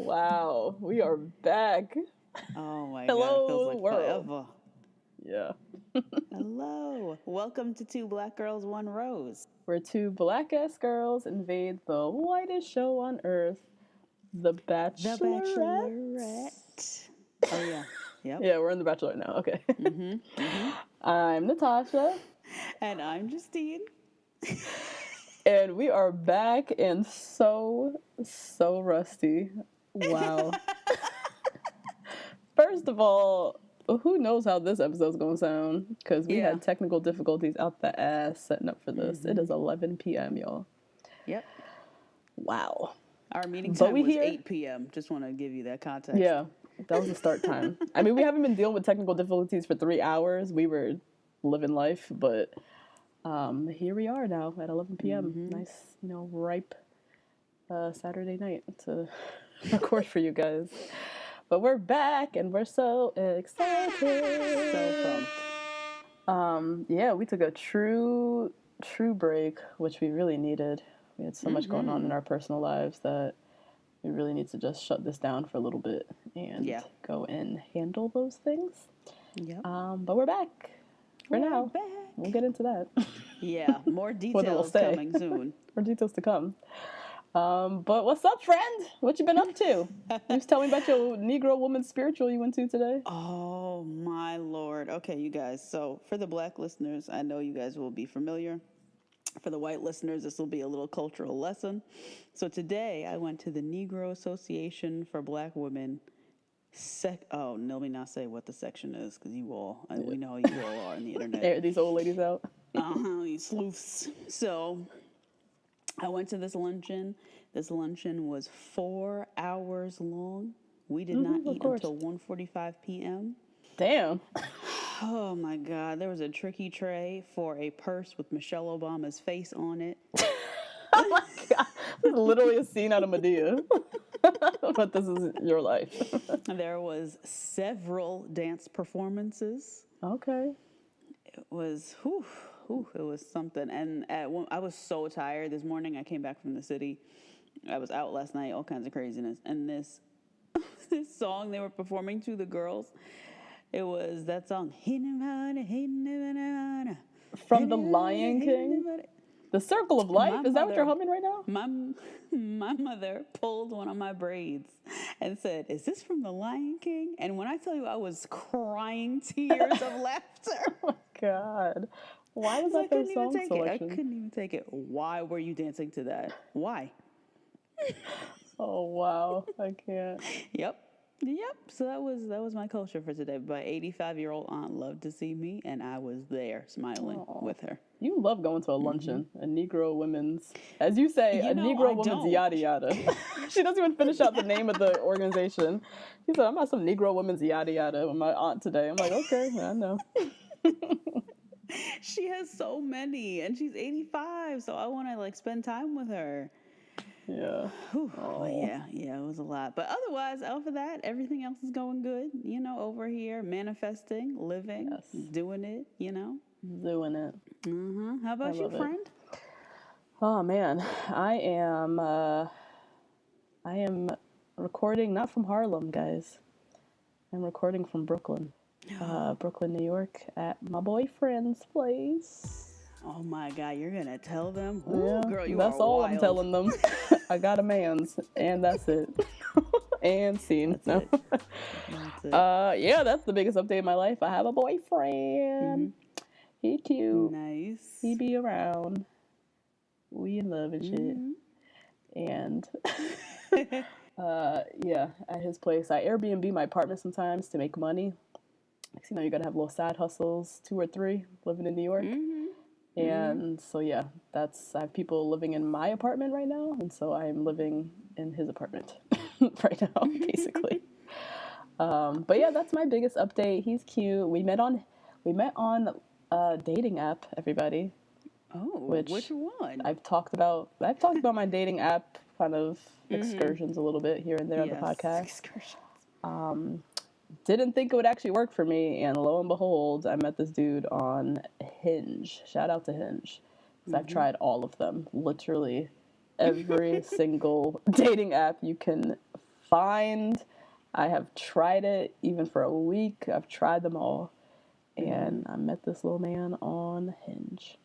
Wow, we are back. Oh my Hello, God, it feels like world. forever. Yeah. Hello. Welcome to Two Black Girls, One Rose. Where two black-ass girls invade the whitest show on earth, The The Bachelorette. Bachelorette. Oh yeah. Yep. Yeah, we're in The Bachelorette now. Okay. Mm-hmm. I'm Natasha, And I'm Justine. and we are back and so rusty. Wow. First of all, who knows how this episode's going to sound? Because we had technical difficulties out the ass setting up for this. It is 11 p.m., y'all. Yep. Wow. Our meeting time was 8 p.m. Just want to give you that context. Yeah, that was the start time. I mean, we haven't been dealing with technical difficulties for 3 hours. We were living life, but here we are now at 11 p.m. Nice, ripe Saturday night to record for you guys. But we're back, and we're so excited. So pumped. Yeah, we took a true break, which we really needed. We had so much going on in our personal lives that we really need to just shut this down for a little bit and go and handle those things. Yep. But we're back for now. Back. We'll get into that. Yeah, more details coming soon. More details to come. But what's up, friend? What you been up to? You was telling me about your Negro woman spiritual you went to today. Oh, my Lord. Okay, you guys. So for the black listeners, I know you guys will be familiar. For the white listeners, this will be a little cultural lesson. So today I went to the Negro Association for Black Women. Let me not say what the section is, because we know you all are on the internet. Air these old ladies out. You sleuths. So I went to this luncheon. This luncheon was 4 hours long. We did not eat until 1:45 p.m. Damn. Oh my God, there was a tricky tray for a purse with Michelle Obama's face on it. Oh my God. This is literally a scene out of Medea. But this is your life. There was several dance performances. Okay. It was, it was something. And I was so tired this morning. I came back from the city. I was out last night, all kinds of craziness. And this song they were performing to the girls, it was that song. From The Lion King? The Circle of Life? Is that what you're humming right now? My mother pulled one of my braids and said, "Is this from The Lion King?" And when I tell you I was crying tears of laughter. Oh my God. Why was that their song selection? I couldn't even take it. Why were you dancing to that? Why? Oh, wow. I can't. Yep. So that was my culture for today. My 85-year-old aunt loved to see me, and I was there smiling with her. You love going to a luncheon, a Negro women's, as you say, a Negro women's yada yada. She doesn't even finish out the name of the organization. She said, "I'm at some Negro women's yada yada with my aunt today." I'm like, okay, I know. She has so many, and she's 85, so I want to spend time with her. Yeah. Oh. Yeah, it was a lot. But otherwise, over that, everything else is going good. Over here, manifesting, living, doing it, Doing it. How about you, friend? Oh, man. I am recording, not from Harlem, guys. I'm recording from Brooklyn. Brooklyn, New York, at my boyfriend's place. Oh my God, you're gonna tell them? Ooh, yeah, girl, that's are all wild. I'm telling them. I got a man's, and that's it. And scene. That's it. Yeah, that's the biggest update in my life. I have a boyfriend. He cute. Nice. He be around. We in love and shit. And at his place, I Airbnb my apartment sometimes to make money. You gotta have little side hustles, 2 or 3, living in New York. And so I have people living in my apartment right now, and so I'm living in his apartment right now, basically. But yeah, that's my biggest update. He's cute. We met on a dating app, everybody. Oh, which one? I've talked about my dating app kind of excursions a little bit here and there on the podcast. Excursions. Didn't think it would actually work for me, and lo and behold, I met this dude on Hinge. Shout out to Hinge. I've tried all of them. Literally every single dating app you can find. I have tried it even for a week. I've tried them all. And I met this little man on Hinge.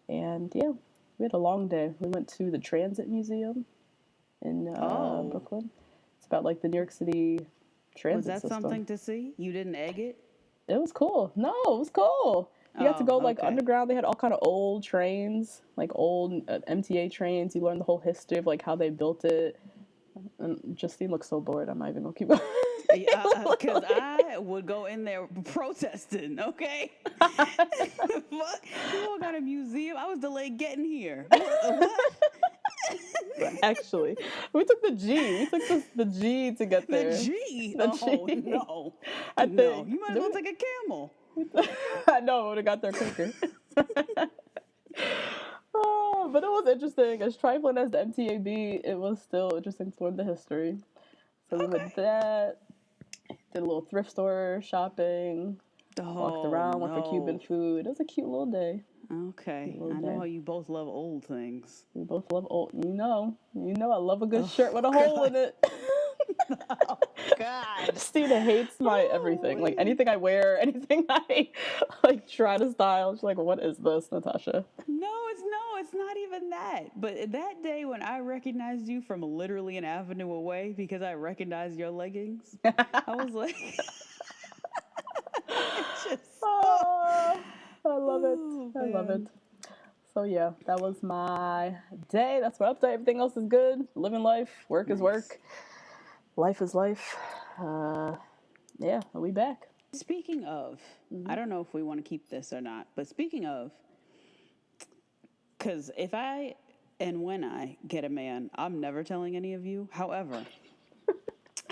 And yeah, we had a long day. We went to the Transit Museum in Brooklyn. It's about like the New York City transit system. Was that something to see? You didn't egg it? It was cool. No, it was cool. You got to go like underground. They had all kind of old trains, like old MTA trains. You learn the whole history of like how they built it. And Justine looks so bored. I'm not even gonna keep going. Because I would go in there protesting. Okay, what? You all got a museum? I was delayed getting here. What? Actually, we took the G. We took the G to get there. The G? The oh, G. no. I No, think. you might as well take a camel. I know, I would have got there quicker. But it was interesting. As trifling as the MTAB, it was still interesting to learn the history. So we went that, did a little thrift store shopping, walked around, went for Cuban food. It was a cute little day. Okay. I know how you both love old things. We both love old. You know, I love a good shirt with a hole in it. Oh, God. Stina hates my everything. Like, anything I wear, anything I, like, try to style. She's like, what is this, Natasha? No, it's not even that. But that day when I recognized you from literally an avenue away because I recognized your leggings, I was like... I love it. I love it. So yeah, that was my day. That's my update. Everything else is good. Living life. Work is work. Life is life. Yeah, we back. Speaking of, I don't know if we want to keep this or not, but speaking of, because if I and when I get a man, I'm never telling any of you. However,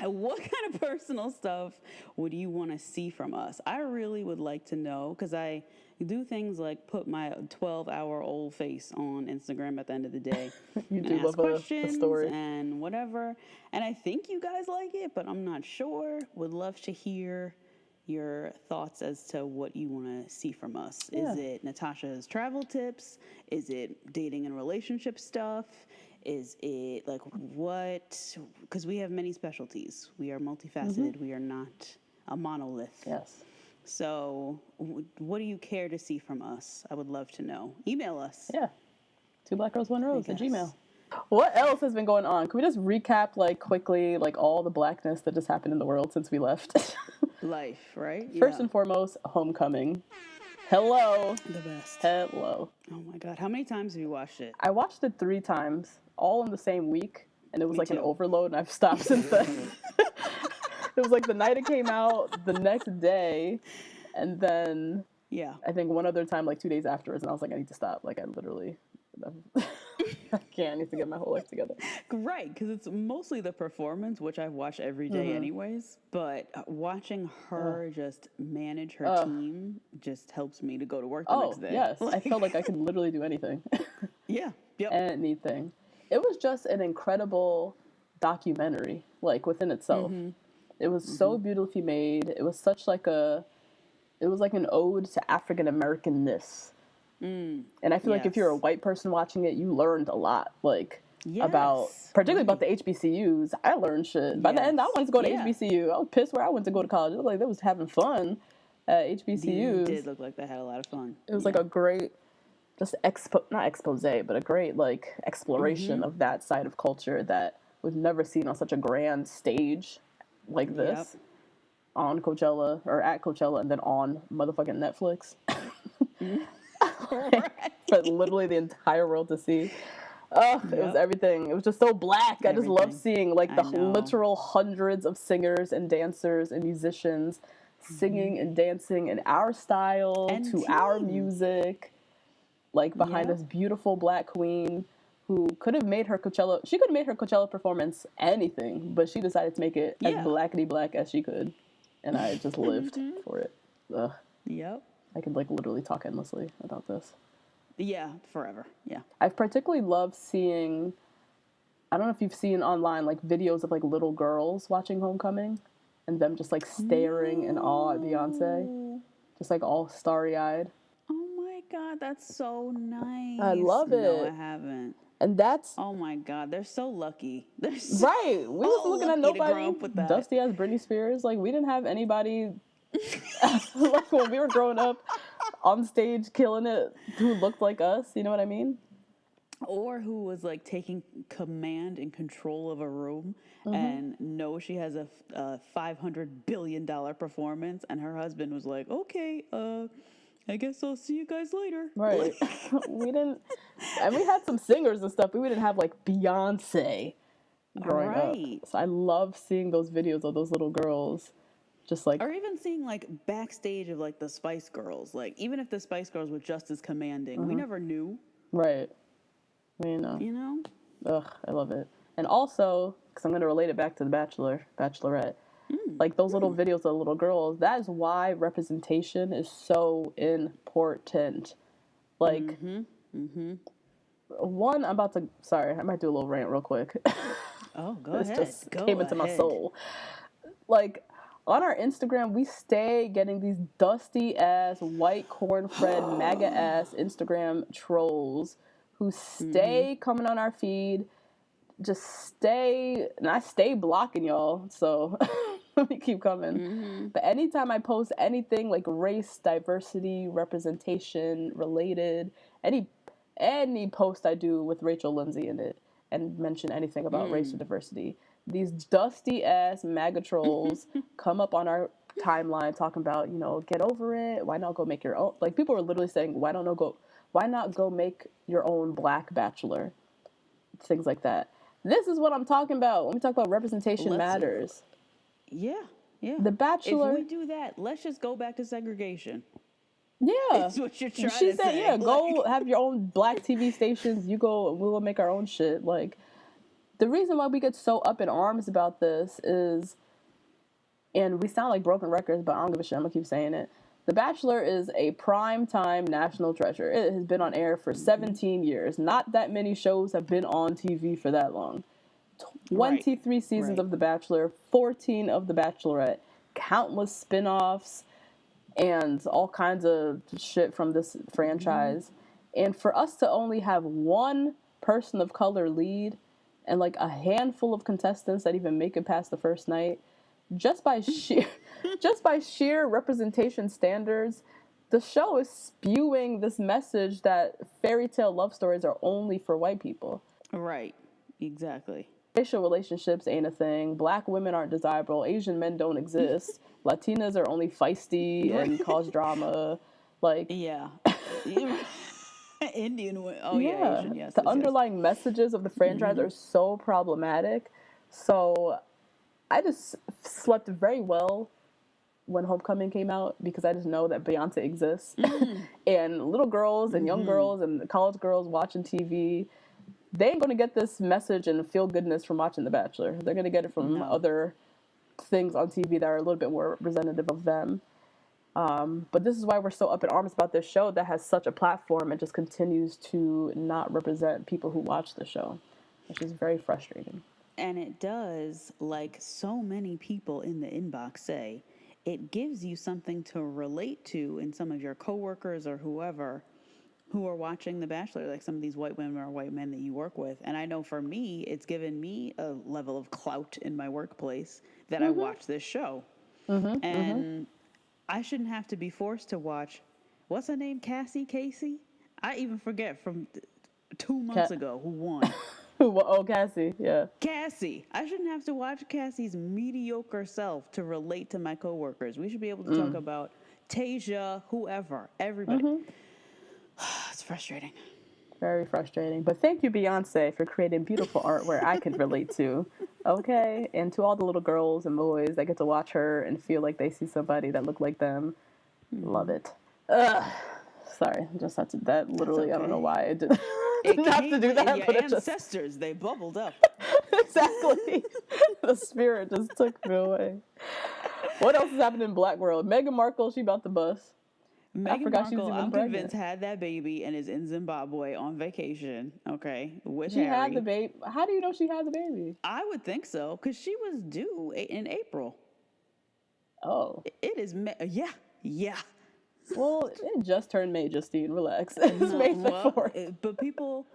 what kind of personal stuff would you want to see from us? I really would like to know, because I do things like put my 12-hour-old face on Instagram at the end of the day. You do and love ask questions a story. and whatever. And I think you guys like it, but I'm not sure. Would love to hear your thoughts as to what you want to see from us. Yeah. Is it Natasha's travel tips? Is it dating and relationship stuff? Is it like what? Because we have many specialties. We are multifaceted. We are not a monolith. Yes. So what do you care to see from us? I would love to know. Email us. Yeah. 2blackgirls1rose at Gmail. What else has been going on? Can we just recap, like, quickly, like, all the blackness that just happened in the world since we left? Life, right? First and foremost, Homecoming. Hello. The best. Hello. Oh my God. How many times have you watched it? I watched it 3 times, all in the same week, and it was like an overload, and I've stopped since then. It was like the night it came out, the next day, and then I think one other time, like 2 days afterwards, and I was like, I need to stop. Like, I literally... I can't. I need to get my whole life together. Right, because it's mostly the performance, which I watch every day anyways. But watching her just manage her team just helps me to go to work the next day. Yes. I felt like I could literally do anything. Yeah. Yep. Anything. It was just an incredible documentary, like, within itself. It was so beautifully made. It was such like it was like an ode to African Americanness. And I feel like if you're a white person watching it, you learned a lot, like, about, particularly about the HBCUs. I learned shit. By the end, I wanted to go to HBCU. I was pissed where I went to go to college. It looked like they was having fun at HBCUs. It did look like they had a lot of fun. It was like a great, just not expose, but a great, like, exploration of that side of culture that we've never seen on such a grand stage like this on Coachella, or at Coachella, and then on motherfucking Netflix. For literally the entire world to see. It was everything. It was just so black. I just love seeing, like, the literal hundreds of singers and dancers and musicians singing and dancing in our style and to our music, like, behind this beautiful black queen who could have made her Coachella. She could have made her Coachella performance anything, but she decided to make it as blackety black as she could, and I just lived for it. Ugh. Yep. I could, like, literally talk endlessly about this. Yeah, forever. Yeah. I've particularly loved seeing, I don't know if you've seen online, like, videos of, like, little girls watching Homecoming and them just, like, staring in awe at Beyonce. Just, like, all starry-eyed. Oh my God, that's so nice. I love it. No, I haven't. And that's Oh my God, they're so lucky. They're right. We was looking at lucky to grow nobody up with that. dusty as Britney Spears. Like, we didn't have anybody like when we were growing up on stage killing it who looked like us. You know what I mean? Or who was like taking command and control of a room and knows she has a $500 billion performance, and her husband was like, okay, I guess I'll see you guys later. Right. We didn't, and we had some singers and stuff, but we didn't have like Beyonce growing up. So I love seeing those videos of those little girls. Just like, or even seeing like backstage of like the Spice Girls. Like, even if the Spice Girls were just as commanding, we never knew. right. You know. You know? Ugh, I love it. And also, because I'm going to relate it back to The Bachelorette, like those little videos of little girls, that is why representation is so important. Like, one, sorry, I might do a little rant real quick. Oh, go This ahead. just came into my soul. Like, on our Instagram, we stay getting these dusty ass, white cornbread, MAGA ass Instagram trolls who stay coming on our feed, just stay, and I stay blocking y'all, so let me keep coming. But anytime I post anything like race, diversity, representation related, any post I do with Rachel Lindsay in it and mention anything about race or diversity, these dusty ass MAGA trolls come up on our timeline talking about, get over it, why not go make your own, like people are literally saying, why not go make your own black bachelor? Things like that. This is what I'm talking about when we talk about representation matters. Yeah. The Bachelor. If we do that, let's just go back to segregation. Yeah. That's what you're trying to say. She said, yeah, go have your own black TV stations. You go, we will make our own shit. Like, the reason why we get so up in arms about this is, and we sound like broken records, but I don't give a shit. I'm going to keep saying it. The Bachelor is a primetime national treasure. It has been on air for 17 years. Not that many shows have been on TV for that long. 23 seasons of The Bachelor, 14 of The Bachelorette, countless spin-offs, and all kinds of shit from this franchise. And for us to only have one person of color lead and like a handful of contestants that even make it past the first night, just by sheer representation standards, the show is spewing this message that fairy tale love stories are only for white people. Right. Exactly. Racial relationships ain't a thing. Black women aren't desirable. Asian men don't exist. Latinas are only feisty and cause drama. Like, yeah. Indian women. Oh yeah, Asian. Yes. The underlying messages of the franchise are so problematic. So I just slept very well when Homecoming came out because I just know that Beyonce exists. And little girls and young girls and college girls watching TV, they ain't going to get this message and feel goodness from watching The Bachelor. They're going to get it from other things on TV that are a little bit more representative of them. But this is why we're so up in arms about this show that has such a platform and just continues to not represent people who watch the show, which is very frustrating. And it does, like so many people in the inbox say, it gives you something to relate to in some of your coworkers or whoever who are watching The Bachelor, like some of these white women or white men that you work with. And I know for me, it's given me a level of clout in my workplace that I watch this show. And I shouldn't have to be forced to watch, what's her name, Casey? I even forget from 2 months ago who won. Oh, Cassie, yeah. Cassie. I shouldn't have to watch Cassie's mediocre self to relate to my coworkers. We should be able to talk about Tasia, whoever, everybody. It's frustrating. Very frustrating. But thank you, Beyonce, for creating beautiful art where I could relate to. Okay? And to all the little girls and boys that get to watch her and feel like they see somebody that look like them. Love it. Sorry, I just had to, that literally, okay. I don't know why I didn't have to do that. Your but ancestors, they bubbled up. Exactly. The spirit just took me away. What else is happening in Black World? Meghan Markle, she about to bust. Meghan Markle, I'm convinced, had that baby and is in Zimbabwe on vacation, okay, with Harry. She had the baby. How do you know she had the baby? I would think so, because she was due in April. Oh. It is, yeah. Well, it just turned May, Justine. Relax. It's May 4th. But people,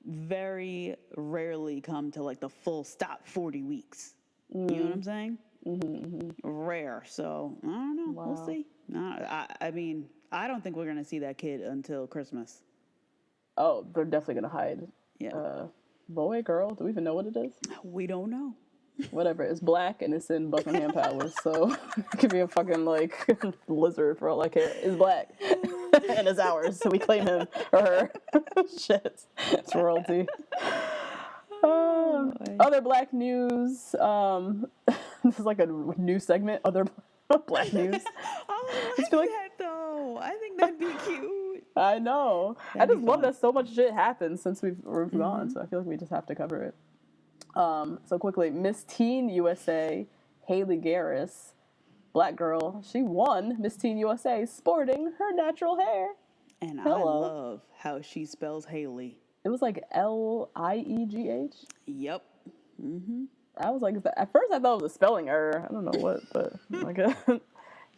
very rarely come to like the full stop 40 weeks. You know what I'm saying? Rare. So I don't know. Wow. We'll see. I mean, I don't think we're gonna see that kid until Christmas. Oh, they're definitely gonna hide. Yeah. Boy, girl, do we even know what it is? We don't know. Whatever. It's black and it's in Buckingham Palace, so it could be a fucking like lizard for all I care. It's black and it's ours, so we claim him or her. Shit, it's royalty. Other black news. This is like a new segment. Other black news. I like that though. I think that'd be cute. I know. I just love that so much shit happened since we've gone, so I feel like we just have to cover it. So quickly, Miss Teen USA, Haley Garris, black girl, she won Miss Teen USA sporting her natural hair. And I love how she spells Haley. It was like Liegh. Yep. I was like, at first I thought it was a spelling error. I don't know what, but like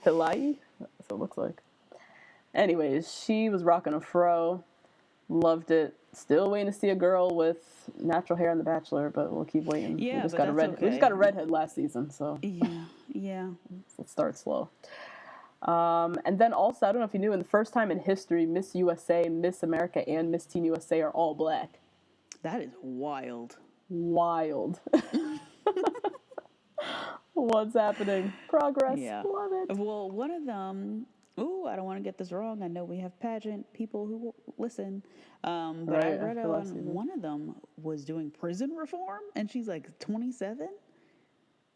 Hilai, that's what it looks like. Anyways, she was rocking a fro, loved it. Still waiting to see a girl with natural hair on The Bachelor, but we'll keep waiting. Yeah, we just but got okay. We just got a redhead last season, so Yeah. let's start slow. And then also, I don't know if you knew, in the first time in history, Miss USA, Miss America, and Miss Teen USA are all black. That is wild. Wild. What's happening? Progress. Yeah. Love it. Well, one of them. Ooh, I don't want to get this wrong. I know we have pageant people who listen. But Right, I read after last season. one of them was doing prison reform, and she's like 27.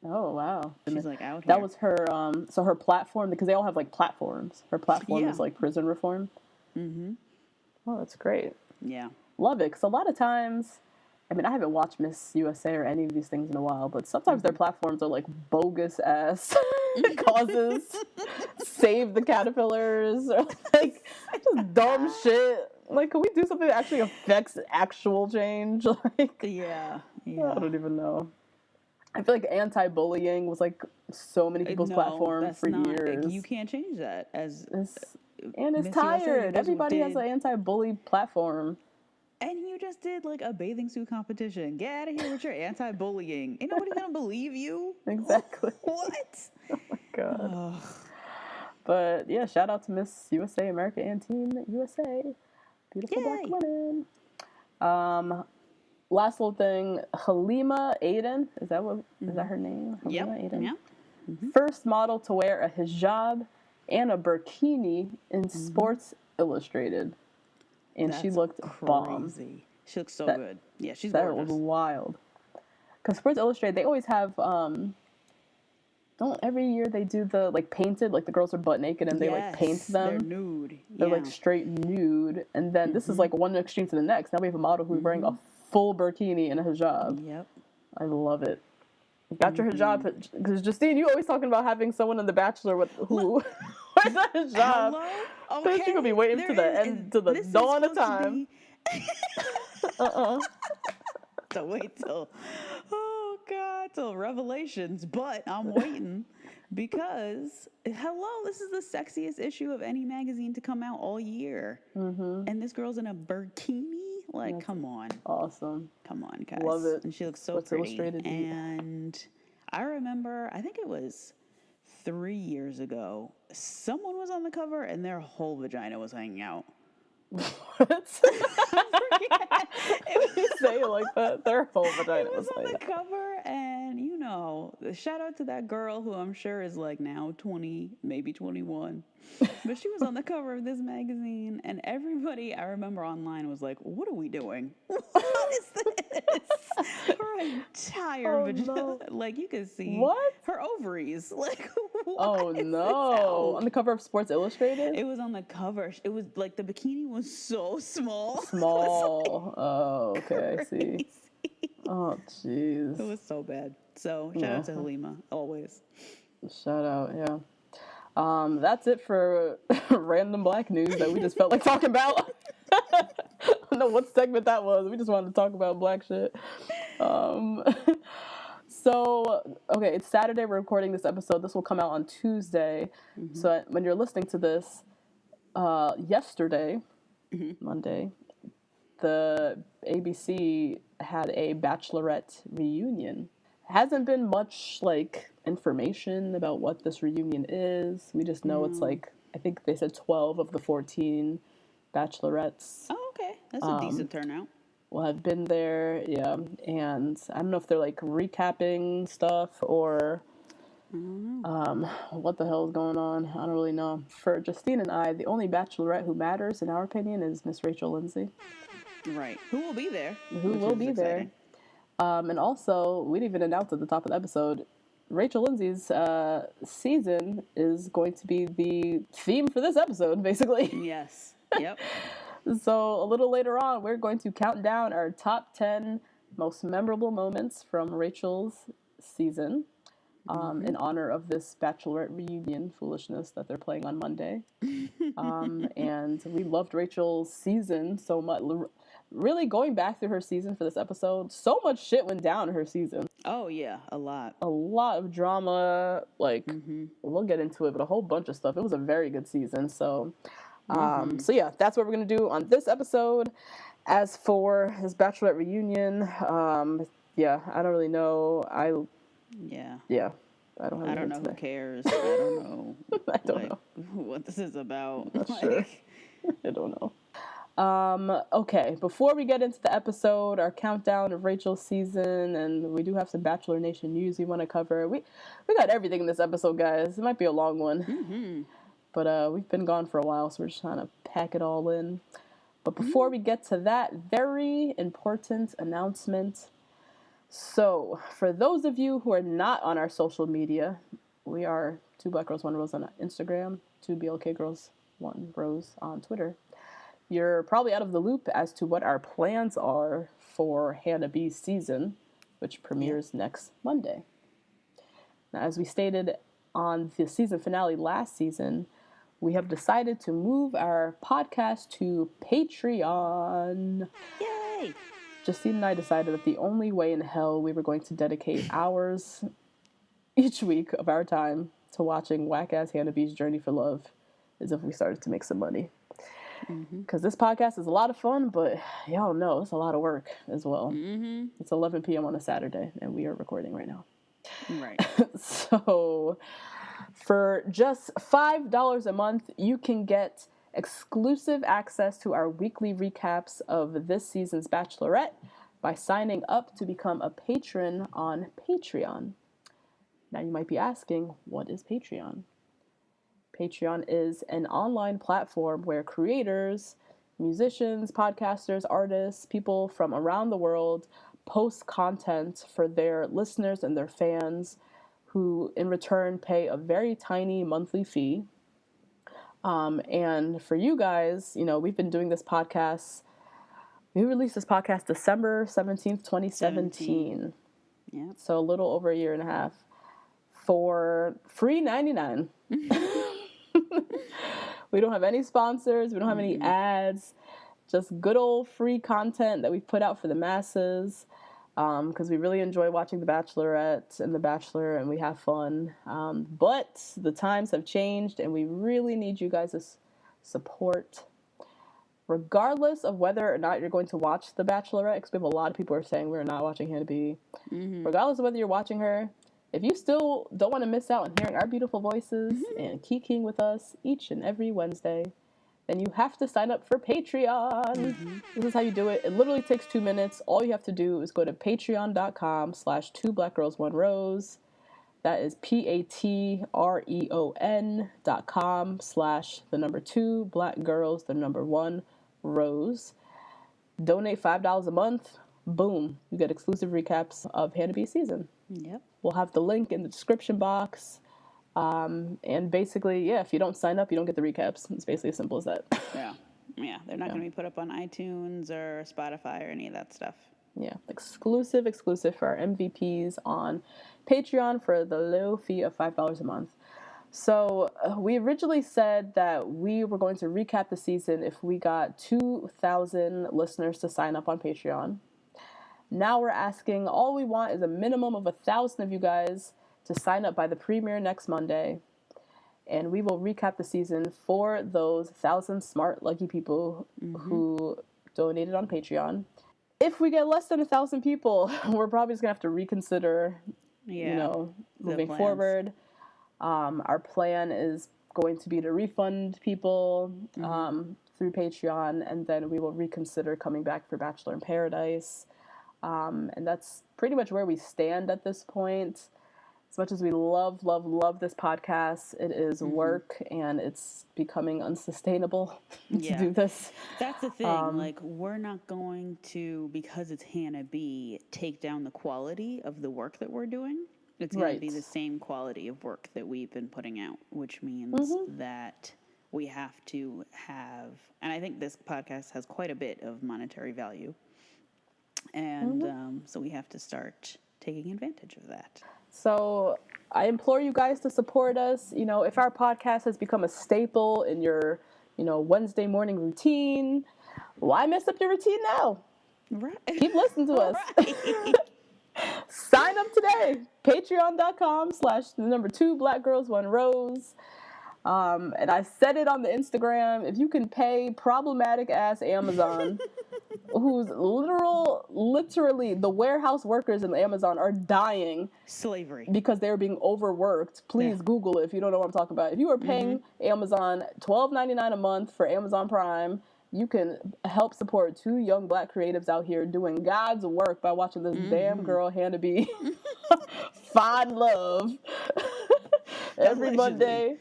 Oh, wow. She's like out here. That was her, so her platform, because they all have like platforms. Her platform is like prison reform. Oh, that's great. Yeah. Love it. Because a lot of times, I mean, I haven't watched Miss USA or any of these things in a while, but sometimes their platforms are like bogus ass causes. Save the caterpillars, or like just dumb shit. Like, can we do something that actually affects actual change? Like, Yeah. I don't even know. I feel like anti-bullying was like so many people's platform for years. You can't change that and it's Miss tired. USA Everybody has did. an anti-bully platform. And you just did like a bathing suit competition. Get out of here with your anti-bullying. Ain't nobody gonna believe you. Exactly. What? Oh my god. But yeah, shout out to Miss USA, America, and Team USA. Beautiful black women. Last little thing, Halima Aden. Is that her name? Halima Aden. Yeah. First model to wear a hijab and a burkini in Sports Illustrated. And she looked bomb. She looks so good. Yeah, she's That gorgeous. was wild. Because Sports Illustrated, they always have, every year they do the, like, painted, like, the girls are butt naked and they, like, paint them. They're nude. They're, like, straight nude. And then this is, like, one extreme to the next. Now we have a model who's wearing a full burkini and a hijab. Yep. I love it. Got your hijab. Because, Justine, you always talking about having someone in The Bachelor who wears a hijab. Hello? Okay. She's going to be waiting to the end, to the dawn of time. To wait till, oh God, till Revelations. But I'm waiting because, hello, this is the sexiest issue of any magazine to come out all year. And this girl's in a burkini. Like, come on. Awesome. Come on, guys. Love it. And she looks so Sports pretty. Illustrated. And I remember, I think it was 3 years ago, someone was on the cover and their whole vagina was hanging out. What? You say it like that. Their whole vagina was on like the that. cover, and you know, shout out to that girl who I'm sure is like now 20, maybe 21. But she was on the cover of this magazine, and everybody I remember online was like, "What are we doing? What is this?" Her entire vagina, no. like you could see What? her ovaries. Like, Oh no! On the cover of Sports Illustrated. It was on the cover. It was like the bikini was so small. Small. Oh, okay. I see. Crazy. Oh, jeez. It was so bad. So shout out to Halima, always. Shout out, yeah. That's it for random black news that we just felt like talking about. I don't know what segment that was. We just wanted to talk about black shit. So, okay, it's Saturday. We're recording this episode. This will come out on Tuesday. So when you're listening to this, yesterday, Monday, the ABC had a Bachelorette reunion. Hasn't been much like information about what this reunion is. We just know it's like, I think they said 12 of the 14 bachelorettes Oh, okay. That's a decent turnout. will have been there. Yeah. And I don't know if they're like recapping stuff or what the hell is going on. I don't really know. For Justine and I, the only bachelorette who matters, in our opinion, is Miss Rachel Lindsay. Right. Who will be there. Who will be there. And also, we didn't even announce at the top of the episode, Rachel Lindsay's season is going to be the theme for this episode, basically. Yes. Yep. So a little later on, we're going to count down our top 10 most memorable moments from Rachel's season in honor of this Bachelorette reunion foolishness that they're playing on Monday. And we loved Rachel's season so much. Really going back through her season for this episode, so much shit went down in her season. Oh, yeah, a lot. A lot of drama, like, we'll get into it, but a whole bunch of stuff. It was a very good season, so... So yeah, that's what we're going to do on this episode. As for his Bachelorette reunion, yeah, I don't really know. I don't know who cares. I don't know. I don't know what this is about. Sure. I don't know. Okay, before we get into the episode, our countdown of Rachel's season, and we do have some Bachelor Nation news we want to cover. We got everything in this episode, guys. It might be a long one. But we've been gone for a while, so we're just trying to pack it all in. But before we get to that, very important announcement. So, for those of you who are not on our social media, we are 2 Black Girls, 1 Rose on Instagram, 2 BLK Girls, 1 Rose on Twitter. You're probably out of the loop as to what our plans are for Hannah B's season, which premieres next Monday. Now, as we stated on the season finale last season, we have decided to move our podcast to Patreon. Yay! Justine and I decided that the only way in hell we were going to dedicate hours each week of our time to watching whack-ass Hannah B's Journey for Love is if we started to make some money. Because this podcast is a lot of fun, but y'all know it's a lot of work as well. It's 11 p.m. on a Saturday, and we are recording right now. Right. So... for just $5 a month, you can get exclusive access to our weekly recaps of this season's Bachelorette by signing up to become a patron on Patreon. Now you might be asking, what is Patreon? Patreon is an online platform where creators, musicians, podcasters, artists, people from around the world post content for their listeners and their fans, who in return pay a very tiny monthly fee. And for you guys, you know, we've been doing this podcast. We released this podcast December 17th, 2017. Yeah. So a little over a year and a half for free 99. We don't have any sponsors. We don't have any ads. Just good old free content that we put out for the masses. Because we really enjoy watching The Bachelorette and The Bachelor, and we have fun. But the times have changed, and we really need you guys' support. Regardless of whether or not you're going to watch The Bachelorette, because we have a lot of people who are saying we're not watching Hannah B. Regardless of whether you're watching her, if you still don't want to miss out on hearing our beautiful voices and kikiing with us each and every Wednesday, then you have to sign up for Patreon. This is how you do it. It literally takes 2 minutes. All you have to do is go to patreon.com/2blackgirls1rose. That is patreon.com/2 black girls 1 rose. Donate $5 a month. Boom. You get exclusive recaps of Hannah B's season. Yep. We'll have the link in the description box. And basically, yeah, if you don't sign up, you don't get the recaps. It's basically as simple as that. Yeah. They're not going to be put up on iTunes or Spotify or any of that stuff. Yeah, exclusive for our MVPs on Patreon for the low fee of $5 a month. So we originally said that we were going to recap the season if we got 2,000 listeners to sign up on Patreon. Now we're asking, all we want is a minimum of 1,000 of you guys to sign up by the premiere next Monday, and we will recap the season for those 1,000 smart, lucky people who donate it on Patreon. If we get less than 1,000 people, we're probably just going to have to reconsider, moving forward. Our plan is going to be to refund people through Patreon, and then we will reconsider coming back for Bachelor in Paradise. And that's pretty much where we stand at this point. As much as we love this podcast, it is work, and it's becoming unsustainable to do this. That's the thing. We're not going to, because it's Hannah B, take down the quality of the work that we're doing. It's going to be the same quality of work that we've been putting out, which means that we have to have, and I think this podcast has quite a bit of monetary value. And so we have to start taking advantage of that. So I implore you guys to support us. If our podcast has become a staple in your, Wednesday morning routine, why mess up your routine now? Right. Keep listening to us. Right. Sign up today. Patreon.com/2 Black Girls 1 Rose. And I said it on the Instagram. If you can pay problematic ass Amazon, who's literally the warehouse workers in Amazon are dying. Slavery. Because they're being overworked. Please Google it if you don't know what I'm talking about. If you are paying Amazon $12.99 a month for Amazon Prime, you can help support 2 young Black creatives out here doing God's work by watching this damn girl, Hannah B, find love every Monday.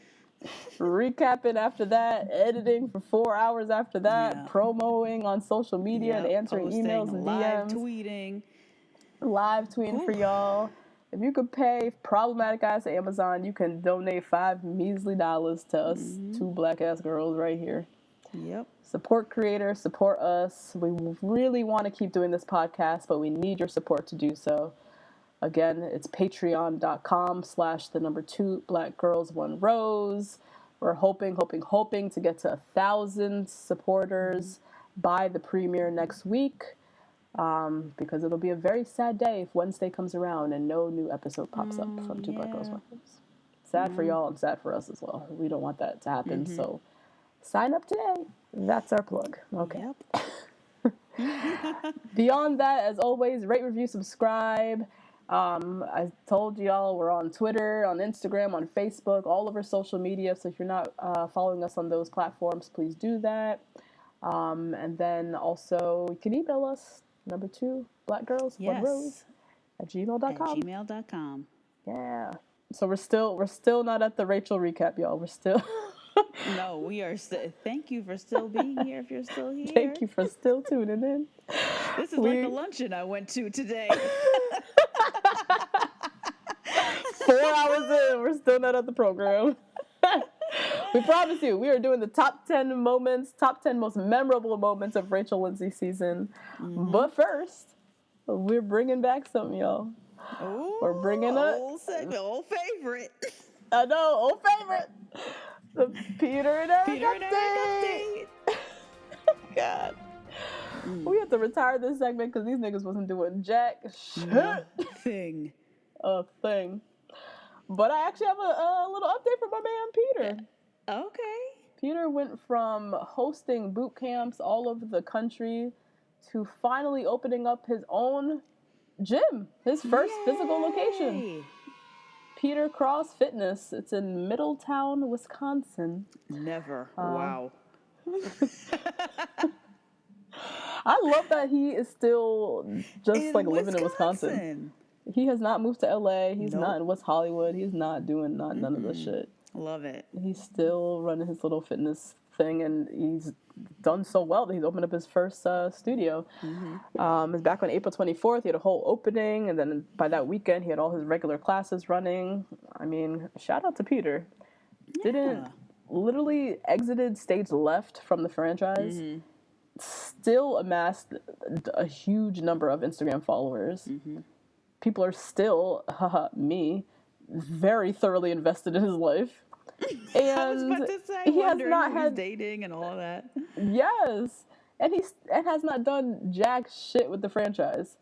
Recapping after that, editing for 4 hours after that, promoting on social media and answering emails and DMs. Live tweeting for y'all. If you could pay problematic ass Amazon, you can donate $5 measly to us 2 Black ass girls right here. Yep. Support creators, support us. We really want to keep doing this podcast, but we need your support to do so. Again, it's patreon.com/2 Black Girls 1 Rose. We're hoping to get to 1,000 supporters by the premiere next week, because it'll be a very sad day if Wednesday comes around and no new episode pops up from 2 Black Girls 1 Rose. Sad for y'all and sad for us as well. We don't want that to happen, so sign up today. That's our plug. Okay. Yep. Beyond that, as always, rate, review, subscribe. I told y'all we're on Twitter, on Instagram, on Facebook, all over social media. So if you're not following us on those platforms, please do that. And then also you can email us, 2 Black Girls 1 Rose @gmail.com. Yeah. So we're still not at the Rachel recap, y'all. We're still. No, we are still. Thank you for still being here. If you're still here. Thank you for still tuning in. This is like the luncheon I went to today. 4 hours in, we're still not at the program. We promise you, we are doing the top 10 most memorable moments of Rachel Lindsay season. But first, we're bringing back something, y'all. Ooh, we're bringing old segment, old favorite. I know, old favorite. The Peter and Eric update. God. We have to retire this segment because these niggas wasn't doing jack shit. Thing. A thing. But I actually have a little update from my man Peter. Okay. Peter went from hosting boot camps all over the country to finally opening up his own gym, his first physical location. Peter Cross Fitness. It's in Middletown, Wisconsin. Never. Wow. I love that he is still just living in Wisconsin. He has not moved to LA. He's not in West Hollywood. He's not doing none of this shit. Love it. He's still running his little fitness thing, and he's done so well that he's opened up his first studio. It's back on April 24th. He had a whole opening, and then by that weekend, he had all his regular classes running. I mean, shout out to Peter. Didn't literally exited stage left from the franchise. Still amassed a huge number of Instagram followers. People are still, me, very thoroughly invested in his life. And I was about to say, he has not had dating and all that. Yes, and has not done jack shit with the franchise.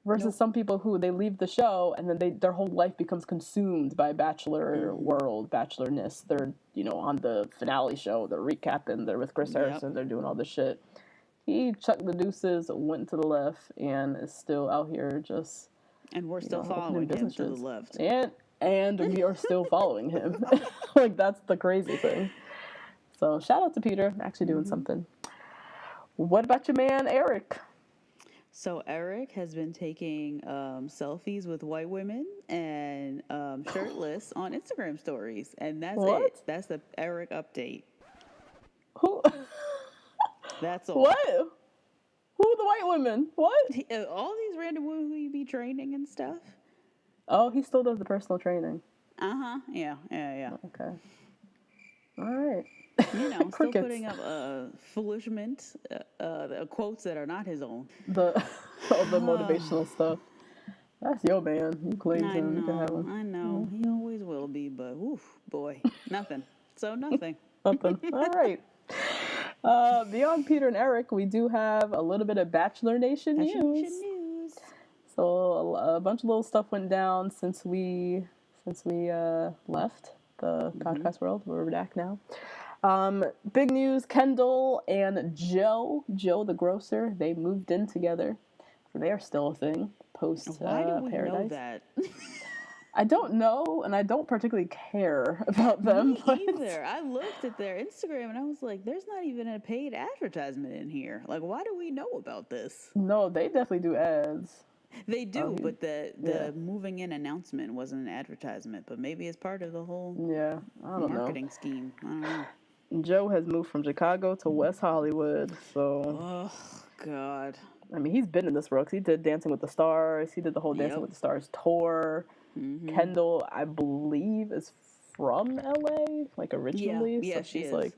Versus some people who they leave the show and then their whole life becomes consumed by Bachelor world, Bachelorness. They're on the finale show, they're recapping, they're with Chris Harrison, they're doing all this shit. he chucked the deuces, went to the left, and is still out here just, And we're still opening following him to the businesses. left. And we are still following him. Like, that's the crazy thing. So shout out to Peter, actually doing something. What about your man, Eric? So Eric has been taking selfies with white women and shirtless on Instagram stories, and that's What? it. That's the Eric update. Who? That's all. What? Who are the white women? What? All these random women who you be training and stuff. Oh, he still does the personal training. Yeah. Okay. All right. You know, still Crickets. putting up foolishment quotes that are not his own. All the motivational stuff. That's your man. You claim him. You can have him. I know. He always will be, but oof, boy, nothing. So nothing. Nothing. All right. Beyond Peter and Eric, we do have a little bit of Bachelor Nation news. So a bunch of little stuff went down since we left the podcast world. We're back now. Big news: Kendall and Joe the grocer, they moved in together. So they are still a thing post Why do we Paradise. know that? I don't know, and I don't particularly care about them. Me either. I looked at their Instagram and I was like, "There's not even a paid advertisement in here. Like, why do we know about this?" No, they definitely do ads. They do, but the moving in announcement wasn't an advertisement. But maybe it's part of the whole I don't marketing scheme. I don't know. Joe has moved from Chicago to West Hollywood, so. Oh God. I mean, he's been in this world. He did Dancing with the Stars. He did the whole Dancing with the Stars tour. Kendall, I believe, is from LA, like originally. Yeah, so she's is. like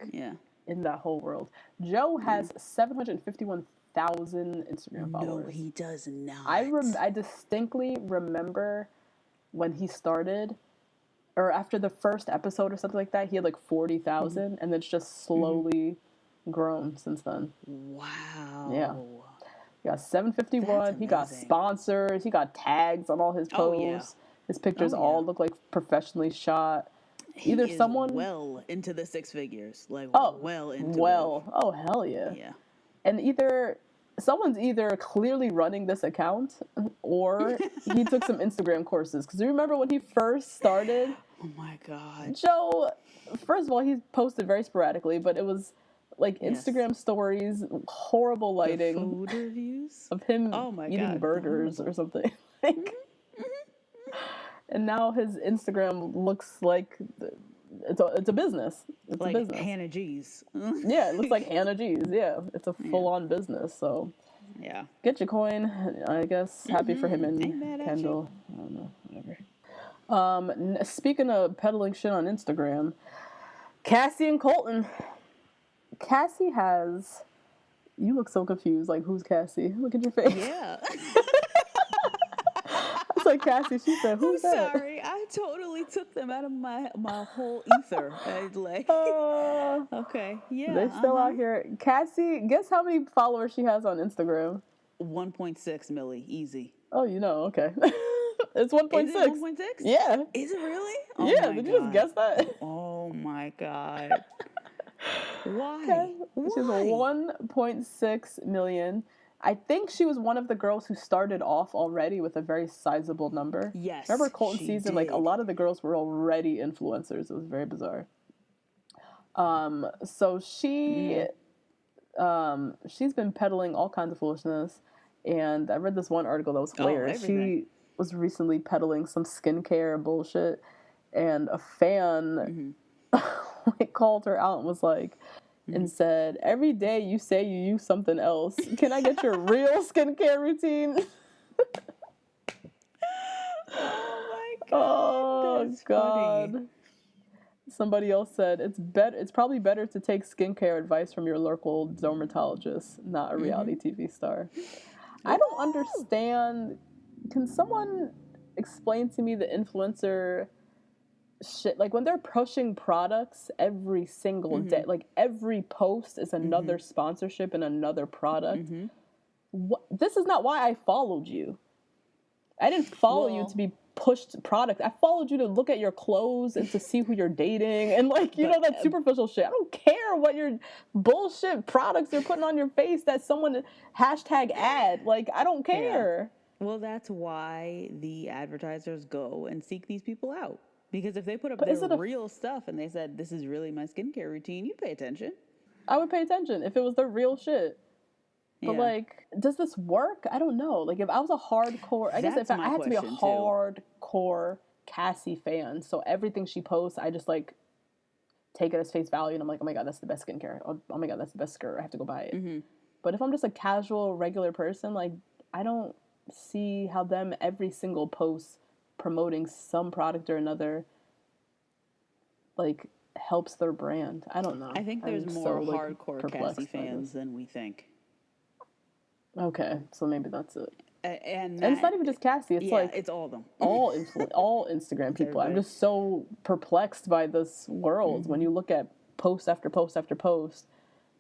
in that whole world. Joe has 751,000 Instagram followers. No, he does not. I distinctly remember when he started, or after the first episode or something like that, he had like 40,000, and it's just slowly grown since then. Wow. Yeah. He got 751. He got sponsors. He got tags on all his posts. His pictures all look like professionally shot. Either someone well into the six figures, like well into oh hell yeah. And someone's either clearly running this account, or he took some Instagram courses. Because you remember when he first started? Oh my God. Joe, first of all, he posted very sporadically, but it was like Instagram stories, horrible lighting, the food reviews of him eating burgers or something. And now his Instagram looks like it's a business. It's like a business. Hannah G's. Yeah, it looks like Hannah G's. Yeah, it's a full-on business. So get your coin, I guess. Happy for him and Kendall. I don't know, whatever. Speaking of peddling shit on Instagram, Cassie and Colton. Cassie has. You look so confused. Like, who's Cassie? Look at your face. Yeah. It's like Cassie. She said, "Who's that?" Sorry, I totally took them out of my whole ether. Okay, yeah. They're still out here. Cassie, guess how many followers she has on Instagram? 1.6 milli, easy. Oh, you know, okay. It's 1.6. Is it 1.6? Yeah. Is it really? Oh yeah. Did you just guess that? Oh my God. Why? She's 1.6 million. I think she was one of the girls who started off already with a very sizable number. Yes. Remember Colton's season? Like, a lot of the girls were already influencers. It was very bizarre. So she's been peddling all kinds of foolishness, and I read this one article that was hilarious. She was recently peddling some skincare bullshit, and a fan called her out and was like, and said, "Every day you say you use something else. Can I get your real skincare routine?" Oh my God. Oh That's God. funny. Somebody else said it's probably better to take skincare advice from your local dermatologist, not a reality TV star. I don't understand. Can someone explain to me the influencer shit? Like, when they're pushing products every single day, like every post is another sponsorship and another product. This is not why I followed you. I didn't follow you to be pushed product. I followed you to look at your clothes and to see who you're dating and like, you know, that superficial shit. I don't care what your bullshit products you're putting on your face that someone #ad. Like, I don't care. Yeah. Well, that's why the advertisers go and seek these people out. Because if they put up their real stuff and they said, this is really my skincare routine, you'd pay attention. I would pay attention if it was the real shit. But, like, does this work? I don't know. Like, if I was a hardcore... I guess if I had to be a hardcore Cassie fan, so everything she posts, I just, like, take it as face value, and I'm like, oh, my God, that's the best skincare. Oh, my God, that's the best skirt. I have to go buy it. Mm-hmm. But if I'm just a casual, regular person, like, I don't see how them every single post promoting some product or another, like, helps their brand. I don't know. I think there's more hardcore Cassie fans than we think. Okay, so maybe that's it. And it's not even just Cassie. It's like it's all of them. all Instagram people. I'm just so perplexed by this world when you look at post after post after post,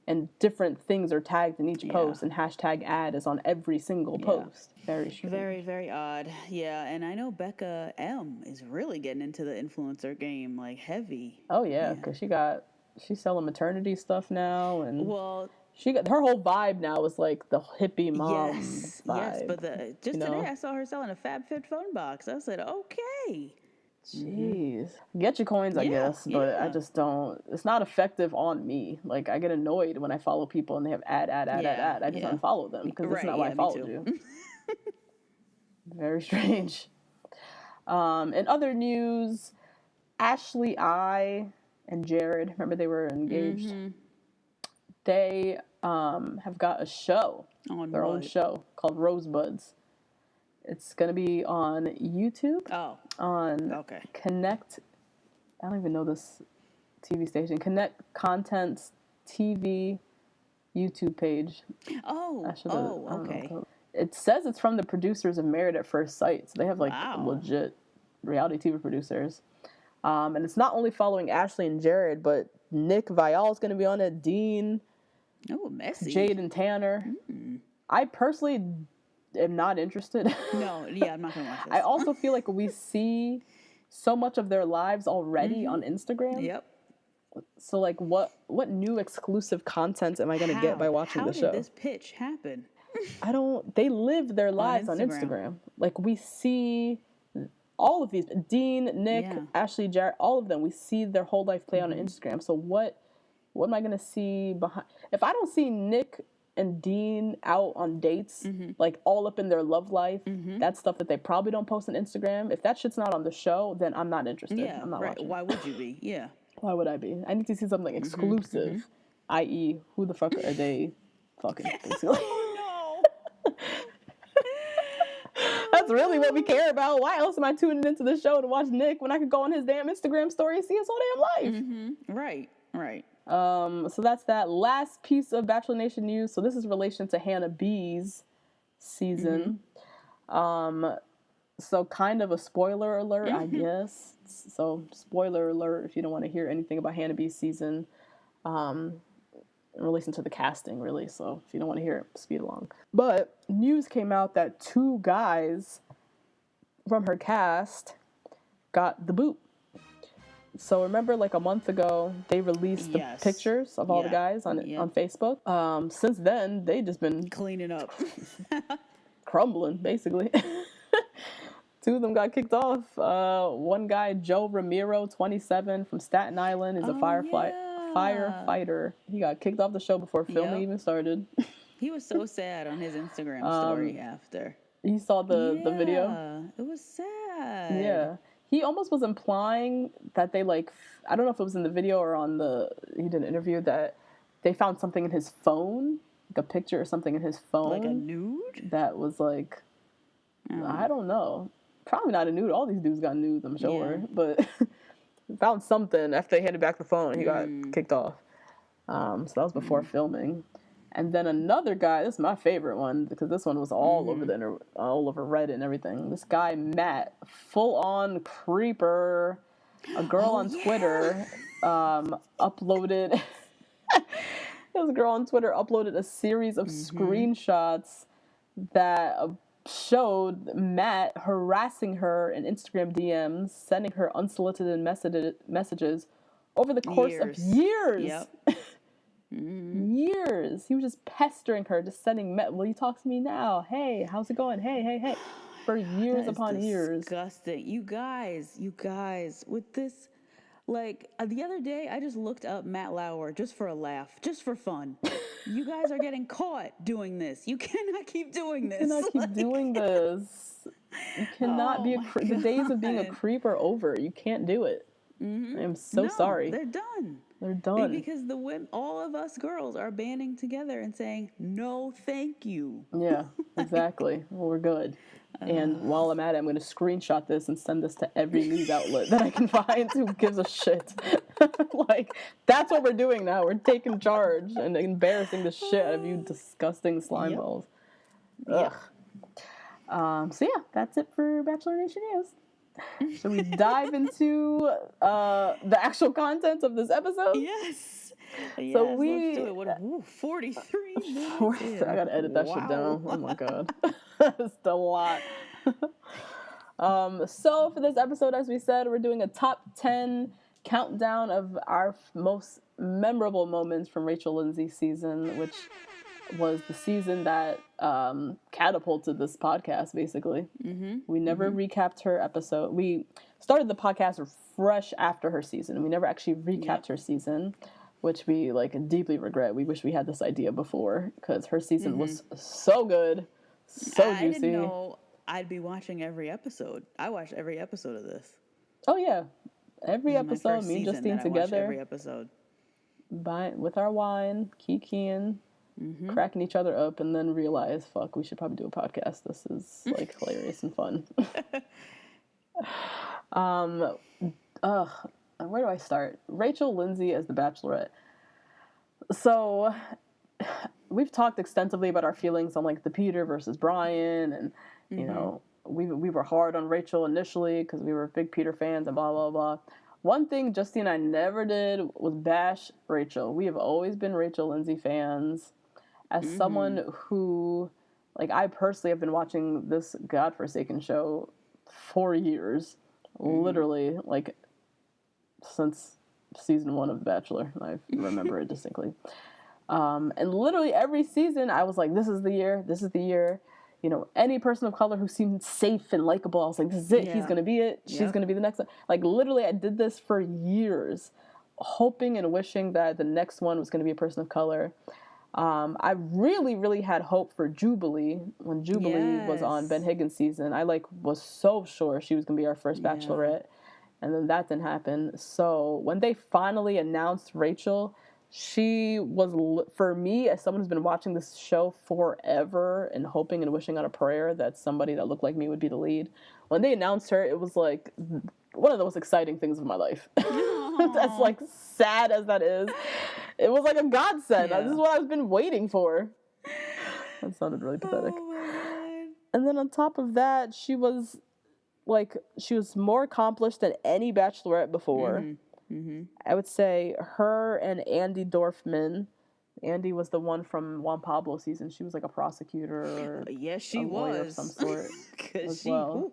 and different things are tagged in each post, and #ad is on every single post. Very strange. Very, very odd. Yeah, and I know Becca M is really getting into the influencer game, like, heavy. Oh yeah, because she's selling maternity stuff now, and she got her whole vibe now is like the hippie mom vibe. Yes, but today I saw her selling a FabFit phone box. I said, okay. Jeez. Get your coins, I guess, but I just don't. It's not effective on me. Like, I get annoyed when I follow people and they have ad. I just unfollow them because that's not why I followed you. Very strange. In other news, Ashley I and Jared, remember they were engaged? Mm-hmm. They have got a show, their own show called Rosebuds. It's going to be on YouTube. On Connect. I don't even know this TV station. Connect Content's TV YouTube page. Okay. It says it's from the producers of Married at First Sight. So they have like legit reality TV producers. And it's not only following Ashley and Jared, but Nick Viall is going to be on it. Dean. Oh, messy. Jade and Tanner. I personally am not interested. I'm not going to watch this. I also feel like we see so much of their lives already on Instagram. Yep. So, like, what new exclusive content am I going to get by watching the show? How did this pitch happen? They live their lives on Instagram. Like, we see all of these, Dean, Nick, Ashley, Jared, all of them, we see their whole life play on Instagram. So what am I going to see behind? If I don't see Nick and Dean out on dates, like all up in their love life, that's stuff that they probably don't post on Instagram. If that shit's not on the show, then I'm not interested. Yeah, I'm not watching. Why would you be? Yeah. Why would I be? I need to see something exclusive, i.e., who the fuck are they fucking, basically. That's really what we care about. Why else am I tuning into the show to watch Nick when I could go on his damn Instagram story and see his whole damn life? Right. So that's that last piece of Bachelor Nation news. So this is in relation to Hannah B's season. So kind of a spoiler alert, I guess. So spoiler alert if you don't want to hear anything about Hannah B's season. In relation to the casting, really. So if you don't want to hear it, speed along. But news came out that 2 guys from her cast got the boot. So remember, like a month ago, they released the pictures of all the guys on Facebook. Since then, they just been cleaning up, crumbling, basically. 2 of them got kicked off. One guy, Joe Ramiro, 27, from Staten Island, is a firefighter. He got kicked off the show before filming even started. He was so sad on his Instagram story after. He saw the video? It was sad. Yeah. He almost was implying that they, like, I don't know if it was in the video or he did an interview, that they found something in his phone, like a picture or something in his phone. Like a nude? That was like, I don't know. Probably not a nude. All these dudes got nudes, I'm sure. Yeah. But found something after they handed back the phone. He got kicked off. So that was before filming. And then another guy, this is my favorite one, because this one was all over all over Reddit and everything. This guy, Matt, full-on creeper. A girl on Twitter uploaded... This girl on Twitter uploaded a series of screenshots that showed Matt harassing her in Instagram DMs, sending her unsolicited messages over the course of years. Yep. Years. He was just pestering her, just sending, will you talk to me now? Hey, how's it going? Hey. For years upon years. Disgusting. You guys, with this, like, the other day, I just looked up Matt Lauer just for a laugh, just for fun. You guys are getting caught doing this. You cannot keep doing this. You cannot keep doing this. You cannot be the days of being a creep are over. You can't do it. Mm-hmm. I'm so sorry. They're done. They're done. Because the women, all of us girls are banding together and saying, no, thank you. Yeah, exactly. Well, we're good. And while I'm at it, I'm going to screenshot this and send this to every news outlet that I can find who gives a shit. Like, that's what we're doing now. We're taking charge and embarrassing the shit out of you disgusting slime balls. Ugh. So yeah, that's it for Bachelor Nation News. Should we dive into the actual content of this episode? Yes. So let's do it. What, 43 minutes? 43. I gotta edit that shit down. Oh my god. That's a lot. So for this episode, as we said, we're doing a top 10 countdown of our most memorable moments from Rachel Lindsay's season, which was the season that catapulted this podcast, basically. Mm-hmm. We never recapped her episode. We started the podcast fresh after her season. We never actually recapped her season, which we deeply regret. We wish we had this idea before, because her season was so good, so juicy. I didn't know I'd be watching every episode. I watched every episode of this. Oh yeah, every episode. Me and Justine together. Every episode. With our wine, kikiing, cracking each other up, and then realize, fuck, we should probably do a podcast. This is hilarious and fun. Where do I start? Rachel Lindsay as the Bachelorette. So, we've talked extensively about our feelings on the Peter versus Brian, and you know, we were hard on Rachel initially because we were big Peter fans and blah blah blah. One thing Justine and I never did was bash Rachel. We have always been Rachel Lindsay fans. As someone who, I personally have been watching this godforsaken show for years, literally, since season 1 of The Bachelor. I remember it distinctly. And literally every season, I was like, this is the year. You know, any person of color who seemed safe and likable, I was like, this is it. Yeah. He's going to be it. She's going to be the next one. Literally, I did this for years, hoping and wishing that the next one was going to be a person of color. I really, really had hope for Jubilee. When Jubilee was on Ben Higgins' season, I was so sure she was going to be our first Bachelorette. And then that didn't happen. So when they finally announced Rachel, she was, for me, as someone who's been watching this show forever and hoping and wishing on a prayer that somebody that looked like me would be the lead, when they announced her, it was one of the most exciting things of my life. As sad as that is, it was like a godsend. Yeah. This is what I've been waiting for. That sounded really pathetic. Oh my God. And then on top of that, she was more accomplished than any Bachelorette before. I would say her and Andy Dorfman. Andy was the one from Juan Pablo season. She was a prosecutor or yes, she was of some sort. Because she was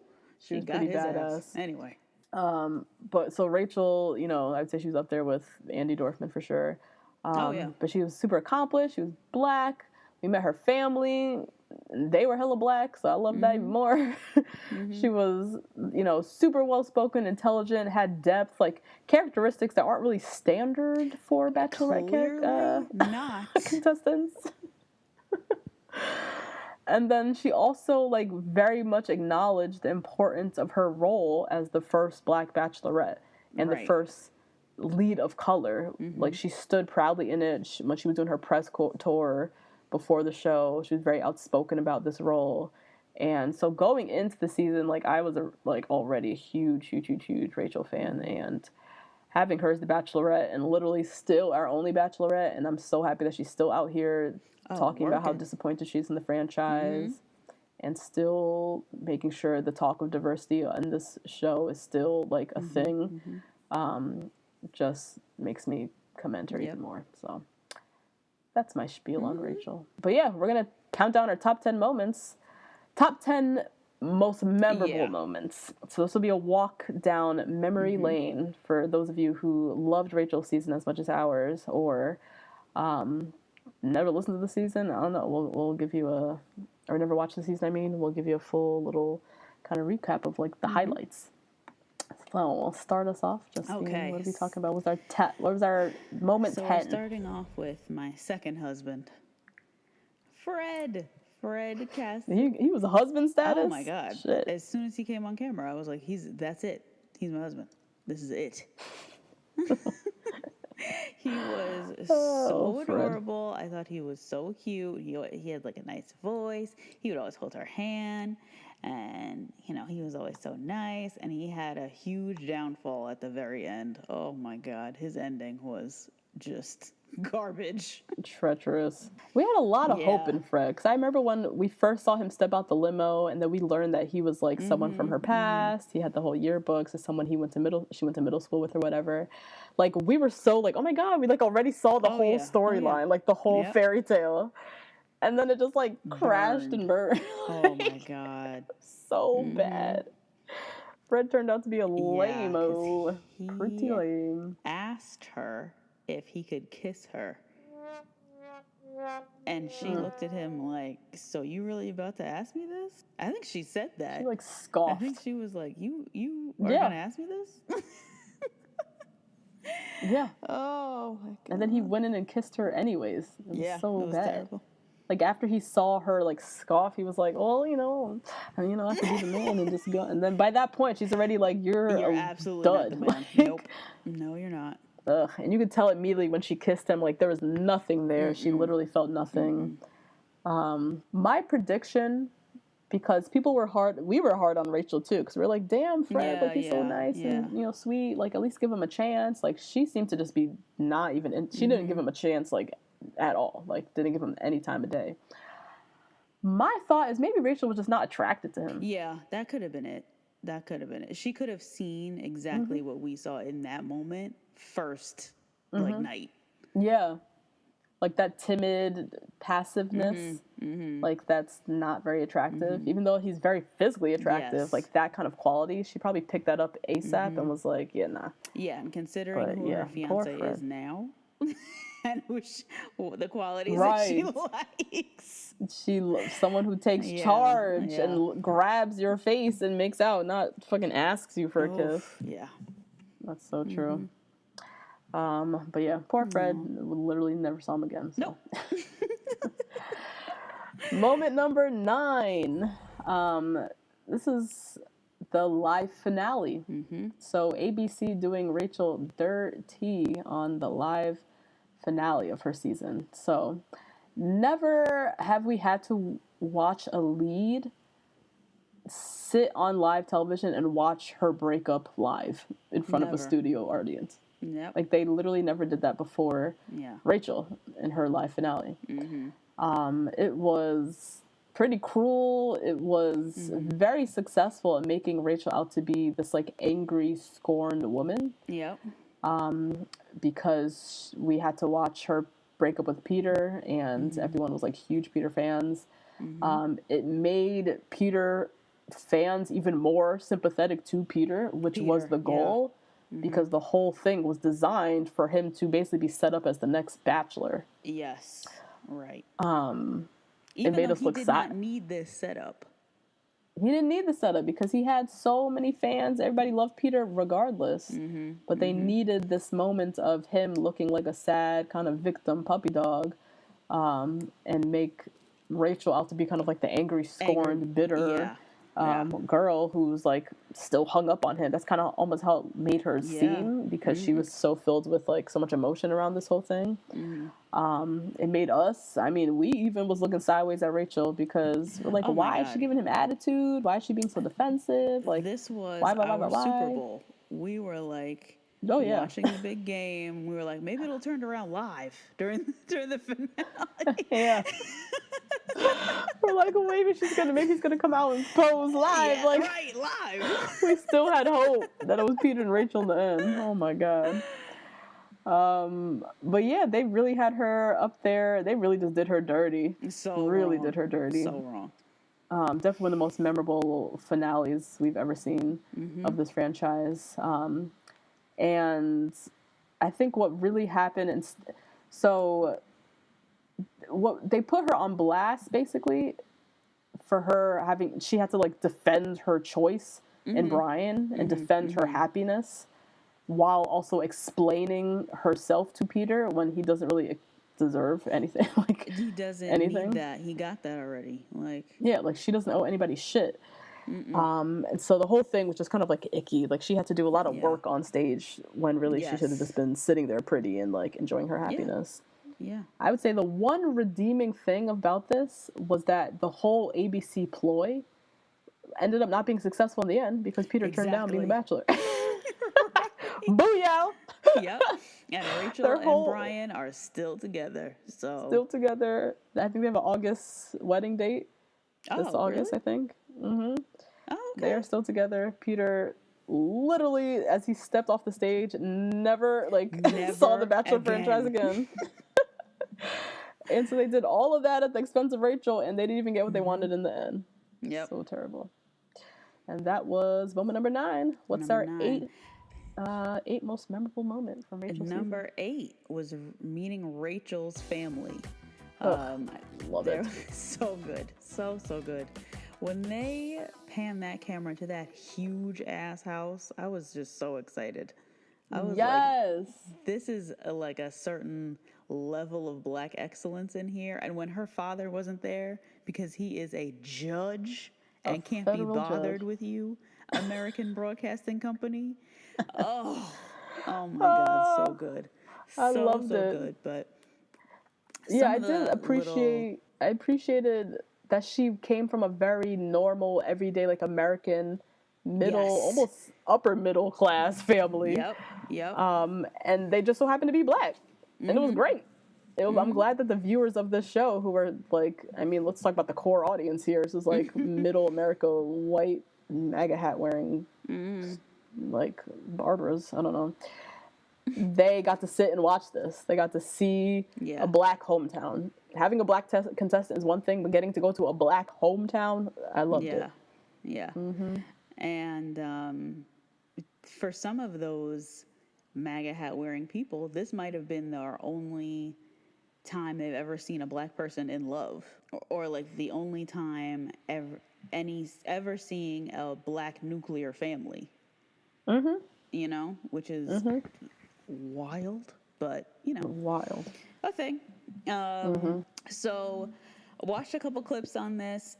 pretty badass. Ass. Anyway. But so Rachel, I'd say she was up there with Andy Dorfman for sure. But she was super accomplished. She was black. We met her family. They were hella black, so I love that even more. She was, super well-spoken, intelligent, had depth, characteristics that aren't really standard for Bachelorette contestants. And then she also, very much acknowledged the importance of her role as the first Black Bachelorette and the first lead of color. She stood proudly in it when she was doing her press tour before the show. She was very outspoken about this role. And so going into the season, I was already a huge Rachel fan, and having her as the Bachelorette and literally still our only Bachelorette, and I'm so happy that she's still out here talking about how disappointed she is in the franchise and still making sure the talk of diversity in this show is still a thing, just makes me commend her even more. So that's my spiel on Rachel. But yeah, we're going to count down our top 10 moments. top 10 most memorable Yeah. moments. So this will be a walk down memory lane for those of you who loved Rachel's season as much as ours, or never listened to the season. I don't know. We'll give you or never watched the season. I mean, we'll give you a full little kind of recap of like the highlights. So we'll start us off. Just Okay. what are we talking about? What was our moment 10? We're starting off with my second husband, Fred Cassidy. He was a husband status. Oh my God! Shit. As soon as he came on camera, I was like, that's it. He's my husband. This is it. He was so adorable. I thought he was so cute. He had like a nice voice. He would always hold her hand, and he was always so nice. And he had a huge downfall at the very end. Oh my God, his ending was just garbage. Treacherous. We had a lot of hope in Fred, because I remember when we first saw him step out the limo, and then we learned that he was like someone from her past. He had the whole yearbooks as someone she went to middle school with or whatever. Like, we were so like, oh my God, we like already saw the whole storyline, like the whole fairy tale. And then it just like crashed and burned. Oh my God. So bad. Fred turned out to be a lame-o. Pretty lame. Asked her if he could kiss her. And she looked at him like, so you really about to ask me this? I think she said that. She like scoffed. I think she was like, you are gonna ask me this? Yeah. Oh my God. And then he went in and kissed her anyways. It was so it was bad. terrible. Like, after he saw her like scoff, he was like, well, I have to be the man and just go. And then by that point, she's already like, you're absolutely dud. not the man. Nope. No, you're not. Ugh. And you could tell immediately when she kissed him, like, there was nothing there. She literally felt nothing. My prediction, because we were hard on Rachel too, because we were like, damn, Fred, like, he's so nice and sweet, like, at least give him a chance. Like, she seemed to just be not even she didn't give him a chance, like, at all. Like, didn't give him any time of day. My thought is maybe Rachel was just not attracted to him. Yeah, that could have been it. She could have seen exactly what we saw in that moment first, like, night. Yeah. Like, that timid passiveness, like, that's not very attractive. Even though he's very physically attractive, like, that kind of quality, she probably picked that up ASAP and was like, yeah, nah. Yeah, and considering who her fiance is now, and the qualities that she likes. She loves someone who takes charge and grabs your face and makes out, not fucking asks you for a kiss. Yeah. That's so true. But yeah, poor Fred, literally never saw him again. So. Nope. Moment number 9. This is the live finale. So ABC doing Rachel dirty on the live finale of her season. So never have we had to watch a lead sit on live television and watch her break up live in front of a studio audience. Yep. Like, they literally never did that before Rachel in her live finale. It was pretty cruel. It was very successful at making Rachel out to be this, like, angry, scorned woman. Yep. Because we had to watch her break up with Peter, and everyone was, like, huge Peter fans. It made Peter fans even more sympathetic to Peter, which was the goal. Because the whole thing was designed for him to basically be set up as the next Bachelor. Yes, right. Even it made though us look sad. He did not need this setup. He didn't need the setup because he had so many fans. Everybody loved Peter regardless. But they needed this moment of him looking like a sad kind of victim puppy dog, and make Rachel out to be kind of like the angry, scorned, bitter girl who's like still hung up on him. That's kind of almost how it made her seem, because she was so filled with like so much emotion around this whole thing. It made us, I mean, we even was looking sideways at Rachel because we're like, why is she giving him attitude? Why is she being so defensive? Like, this was why? Super Bowl. We were like, watching the big game. We were like, maybe it'll turn around live during the finale. We're like, well, maybe he's gonna come out and pose live. Live. We still had hope that it was Peter and Rachel in the end. Oh my God. But yeah, they really had her up there. They really just did her dirty. So really wrong. did her dirty. So wrong. Definitely one of the most memorable finales we've ever seen of this franchise. And I think what really happened, and so what they put her on blast basically for her having, she had to like defend her choice in Brian and defend her happiness while also explaining herself to Peter when he doesn't really deserve anything. Like he doesn't anything. need that. He got that already. Like yeah, like she doesn't owe anybody shit. And so the whole thing was just kind of like icky. Like she had to do a lot of work on stage when really she should have just been sitting there pretty and like enjoying her happiness. Yeah. I would say the one redeeming thing about this was that the whole ABC ploy ended up not being successful in the end because Peter turned down being the Bachelor. Booyah! Yep. And Rachel and Brian are still together. So still together. I think they have an August wedding date. This August, really? I think. Oh, okay. They are still together. Peter literally, as he stepped off the stage, never saw the Bachelor franchise again. And so they did all of that at the expense of Rachel, and they didn't even get what they wanted in the end. Yep. So terrible. And that was moment number 9. What's our 8 most memorable moment from Rachel's Number 8 was meeting Rachel's family. I love it. So good. So good. When they panned that camera to that huge ass house, I was just so excited. I was like, this is like a certain level of Black excellence in here. And when her father wasn't there, because he is a judge and can't be bothered with you, American Broadcasting Company. Oh my God, so good. I loved it. Good, but yeah, I appreciated that she came from a very normal, everyday, like American almost upper middle class family. Yep. And they just so happened to be Black. And it was great. I'm glad that the viewers of this show who were like, I mean, let's talk about the core audience here. This is like middle America, white, MAGA hat wearing, like Barbaras. I don't know. They got to sit and watch this. They got to see a Black hometown. Having a Black contestant is one thing, but getting to go to a Black hometown, I loved it. Yeah. And for some of those MAGA hat wearing people, this might have been their only time they've ever seen a Black person in love, or like the only time ever seeing a Black nuclear family. You know, which is wild, but you know, wild. A thing. So I watched a couple clips on this.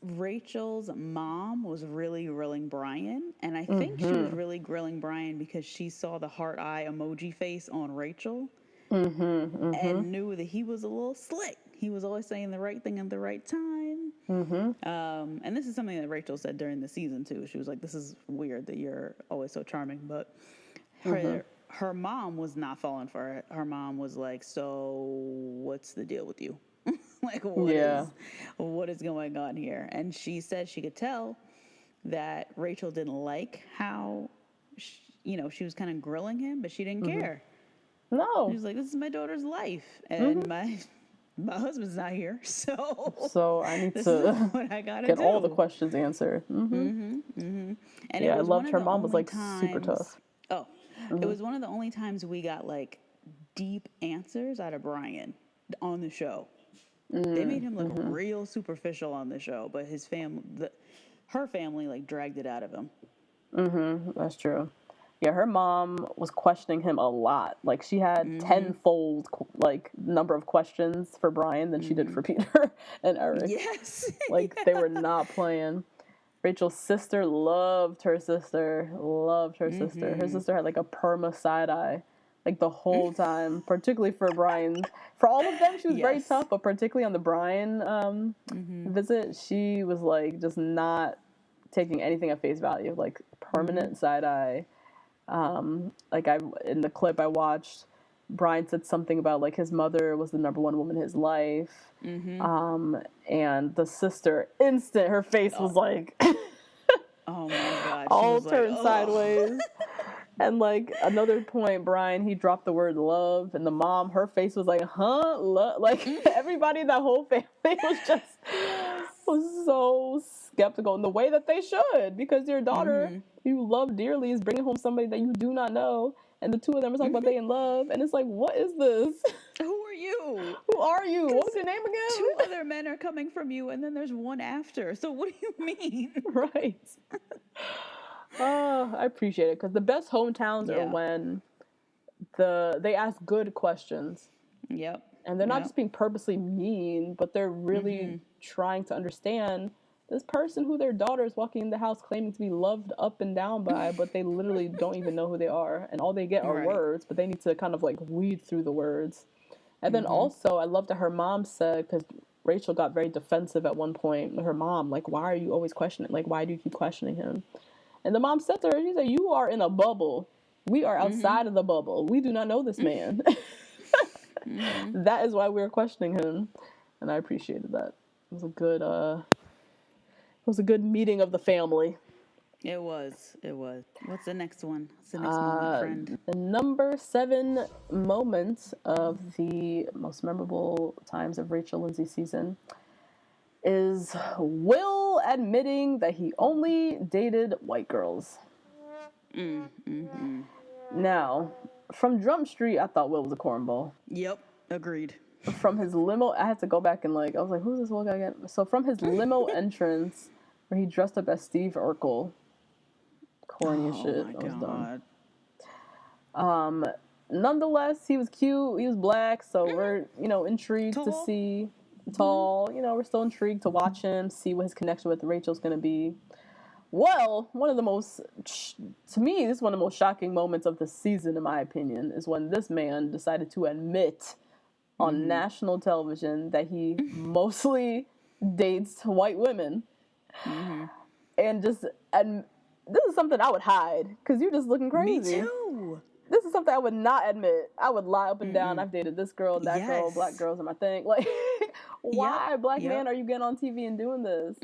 Rachel's mom was really grilling Brian, and I think she was really grilling Brian because she saw the heart eye emoji face on Rachel and knew that he was a little slick. He was always saying the right thing at the right time. And this is something that Rachel said during the season too. She was like, "This is weird that you're always so charming," but her mom was not falling for it. Her mom was like, "So what's the deal with you?" Like, what is going on here? And she said she could tell that Rachel didn't like how, she was kind of grilling him, but she didn't care. No. She was like, this is my daughter's life. And my husband's not here. So I need to get all the questions answered. And I loved her mom was like super tough. It was one of the only times we got like deep answers out of Brian on the show. They made him look real superficial on the show, but her family like dragged it out of him. That's true. Yeah, her mom was questioning him a lot. Like she had tenfold like number of questions for Brian than she did for Peter and Eric. Yes. Like they were not playing. Rachel's sister loved her sister. Her sister had like a perma side eye. Like the whole time, particularly for Brian. For all of them, she was very tough, but particularly on the Brian visit, she was like just not taking anything at face value. Like permanent side eye. In the clip I watched, Brian said something about like his mother was the number one woman in his life. And the sister, her face was like, oh my God, all turned sideways. And like another point, Brian, he dropped the word love, and the mom, her face was like, huh? Like everybody in that whole family was so skeptical in the way that they should, because your daughter you love dearly is bringing home somebody that you do not know, and the two of them are talking about they in love, and it's like, what is this? Who are you? Who are you? What was your name Two again? other men are coming from you, and then there's one after. So what do you mean? Right. I appreciate it, because the best hometowns are when they ask good questions. Yep. And they're not just being purposely mean, but they're really trying to understand this person who their daughter is walking in the house claiming to be loved up and down by, but they literally don't even know who they are. And all they get are words, but they need to kind of like weed through the words. And then also, I love that her mom said, because Rachel got very defensive at one point, her mom, like, why are you always questioning? Like, why do you keep questioning him? And the mom said to her, she said, you are in a bubble. We are outside of the bubble. We do not know this man. That is why we were questioning him, and I appreciated that. It was a good meeting of the family. It was. What's the next one? What's the next moment, friend? The number 7 moment of the most memorable times of Rachel Lindsay season is Will admitting that he only dated white girls. Now, from Drum Street, I thought Will was a cornball. Yep, agreed. From his limo, I had to go back and I was like, who's this Will guy again? So from his limo entrance, where he dressed up as Steve Urkel, corny as shit. My I was God. dumb. Nonetheless, he was cute. He was black, so we're intrigued to see. Tall. We're still intrigued to watch him, see what his connection with Rachel's gonna be. Well, to me, this is one of the most shocking moments of the season, in my opinion, is when this man decided to admit on national television that he mostly dates white women. And this is something I would hide, because you're just looking crazy. Me too. This is something I would not admit. I would lie up and down. I've dated this girl, that girl, black girls are my thing. Like, why, black man, are you getting on TV and doing this?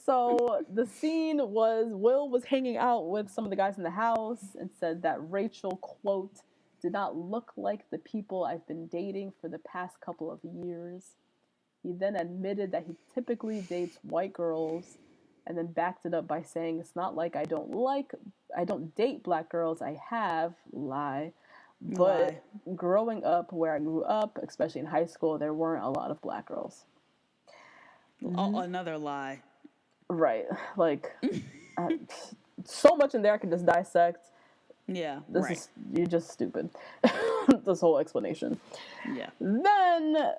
So the scene was Will was hanging out with some of the guys in the house and said that Rachel, quote, did not look like the people I've been dating for the past couple of years. He then admitted that he typically dates white girls, and then backed it up by saying, it's not like I don't date black girls, I have, lie. But growing up where I grew up, especially in high school, there weren't a lot of black girls. Another lie. Right. Like, so much in there I could just dissect. Yeah, You're just stupid. This whole explanation. Yeah. Then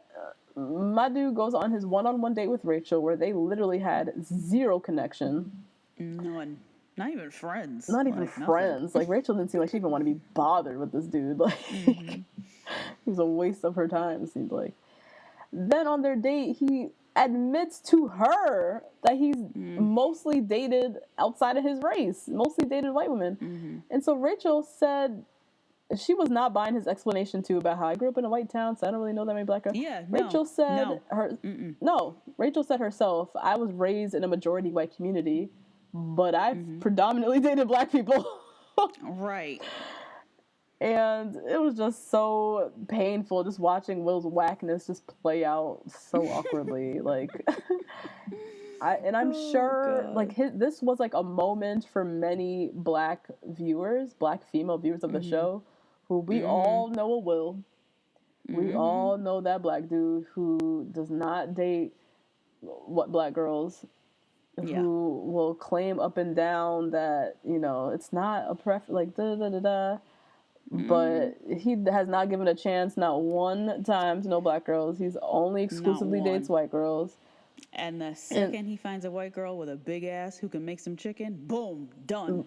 my dude goes on his one-on-one date with Rachel, where they literally had zero connection. None. Not even friends. Not even friends. Like, Rachel didn't seem like she even wanted to be bothered with this dude. Like, he was a waste of her time, it seemed like. Then on their date, he admits to her that he's mostly dated outside of his race, mostly dated white women. And so Rachel said she was not buying his explanation too about how I grew up in a white town, so I don't really know that many black girls. Yeah, Rachel said Rachel said herself, I was raised in a majority white community, but I've predominantly dated black people. Right. And it was just so painful just watching Will's whackness just play out so awkwardly. Like, I'm sure, like, this was like a moment for many black female viewers of the show, who we all know a Will. We all know that black dude who does not date black girls, who will claim up and down that, it's not a like, da-da-da-da. But he has not given a chance, not one time, to no black girls. He's only exclusively dates white girls. And the second he finds a white girl with a big ass who can make some chicken, boom, done.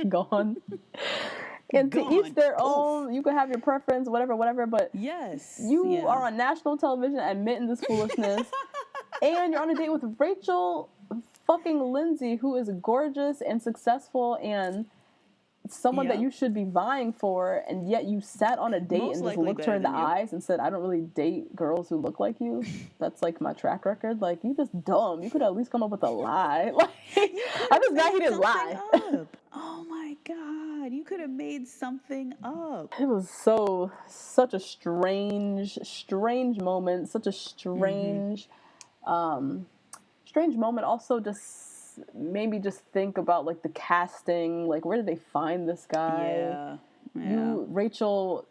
Gone. And to each their own. You can have your preference, whatever. But you are on national television admitting this foolishness. And you're on a date with Rachel fucking Lindsay, who is gorgeous and successful and someone that you should be vying for, and yet you sat on a date and just looked her in the eyes and said, I don't really date girls who look like you. That's like my track record. Like, you just dumb. You could at least come up with a lie. Like, I'm just glad he didn't lie. Oh my God. You could have made something up. It was such a strange moment, such a strange Strange moment also just made me just think about like the casting, like where did they find this guy? Yeah. Rachel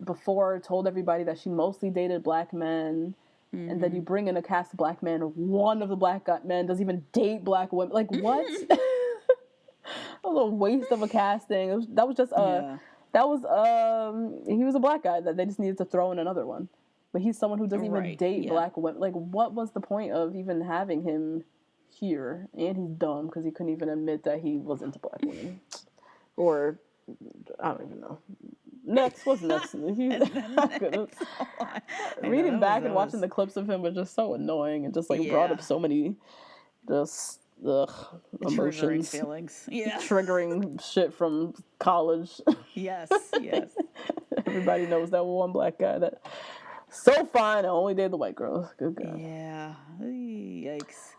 before told everybody that she mostly dated black men, and then you bring in a cast of black men, one of the black men doesn't even date black women. Like what? That was a waste of a casting. That was just he was a black guy that they just needed to throw in another one. But he's someone who doesn't even date black women. Like, what was the point of even having him here? And he's dumb because he couldn't even admit that he was into black women. Or, I don't even know. What's next? Reading back and watching the clips of him was just so annoying and just like brought up so many just emotions. Triggering feelings. Yeah. Triggering shit from college. Yes. Everybody knows that one black guy that so fine and only dated the white girls. Good God. Yeah. Yikes.